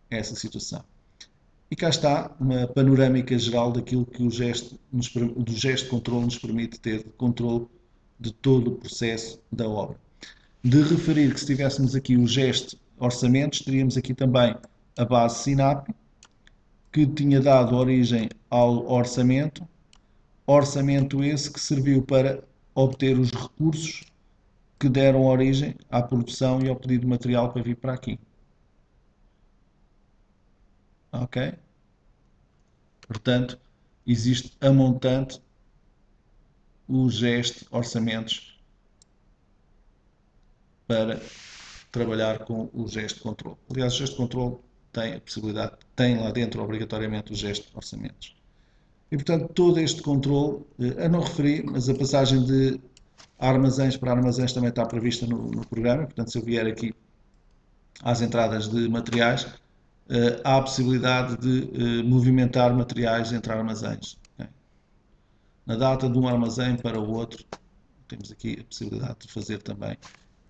essa situação. E cá está uma panorâmica geral daquilo que do gesto controle nos permite ter de controle de todo o processo da obra. De referir que se tivéssemos aqui o gesto orçamentos, teríamos aqui também a base SINAP, que tinha dado origem ao orçamento esse que serviu para obter os recursos que deram origem à produção e ao pedido de material para vir para aqui. Ok? Portanto, existe a montante o gesto orçamentos para trabalhar com o gesto de controle. Aliás, o gesto de controle tem a possibilidade, tem lá dentro obrigatoriamente o gesto de orçamentos. E, portanto, todo este controle, a não referir, mas a passagem de armazéns para armazéns também está prevista no programa. Portanto, se eu vier aqui às entradas de materiais, há a possibilidade de movimentar materiais entre armazéns. Okay? Na data de um armazém para o outro, temos aqui a possibilidade de fazer também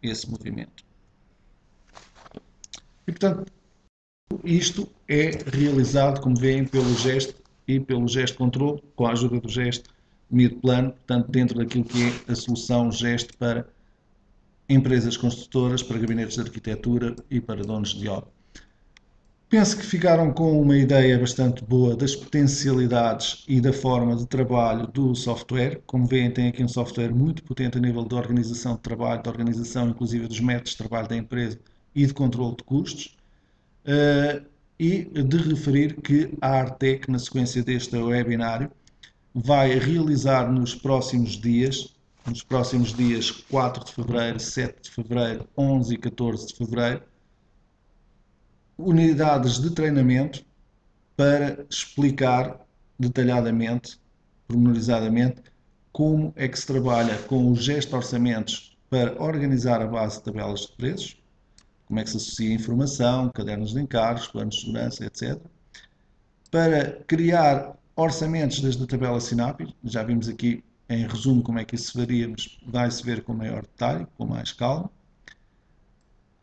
esse movimento. E, portanto, isto é realizado, como veem, pelo gesto e pelo gesto controle, com a ajuda do gesto mid-plano, portanto, dentro daquilo que é a solução gesto para empresas construtoras, para gabinetes de arquitetura e para donos de obra. Penso que ficaram com uma ideia bastante boa das potencialidades e da forma de trabalho do software. Como veem, tem aqui um software muito potente a nível de organização de trabalho, de organização inclusive dos métodos de trabalho da empresa e de controle de custos. E de referir que a Artec, na sequência deste webinário, vai realizar nos próximos dias 4 de fevereiro, 7 de fevereiro, 11 e 14 de fevereiro, unidades de treinamento para explicar detalhadamente, pormenorizadamente, como é que se trabalha com o gesto de orçamentos para organizar a base de tabelas de preços, como é que se associa informação, cadernos de encargos, planos de segurança, etc. Para criar orçamentos desde a tabela SINAP, já vimos aqui em resumo como é que isso se faria, mas vai-se ver com maior detalhe, com mais calma.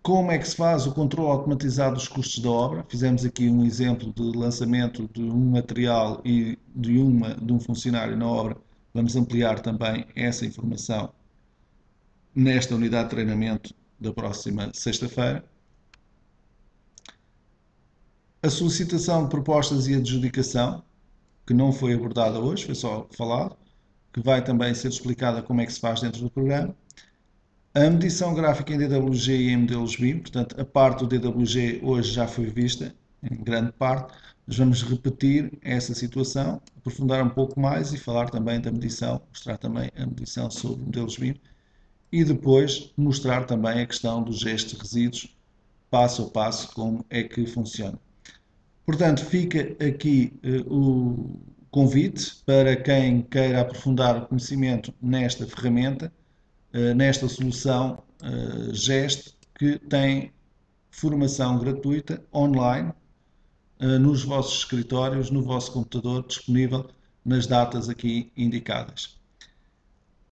Como é que se faz o controle automatizado dos custos da obra? Fizemos aqui um exemplo de lançamento de um material e de um funcionário na obra. Vamos ampliar também essa informação nesta unidade de treinamento da próxima sexta-feira. A solicitação de propostas e adjudicação, que não foi abordada hoje, foi só falado, que vai também ser explicada como é que se faz dentro do programa. A medição gráfica em DWG e em modelos BIM, portanto, a parte do DWG hoje já foi vista, em grande parte, mas vamos repetir essa situação, aprofundar um pouco mais e falar também da medição, mostrar também a medição sobre modelos BIM e depois mostrar também a questão dos gestos de resíduos, passo a passo, como é que funciona. Portanto, fica aqui o convite para quem queira aprofundar o conhecimento nesta ferramenta, nesta solução GEST, que tem formação gratuita online nos vossos escritórios, no vosso computador, disponível nas datas aqui indicadas.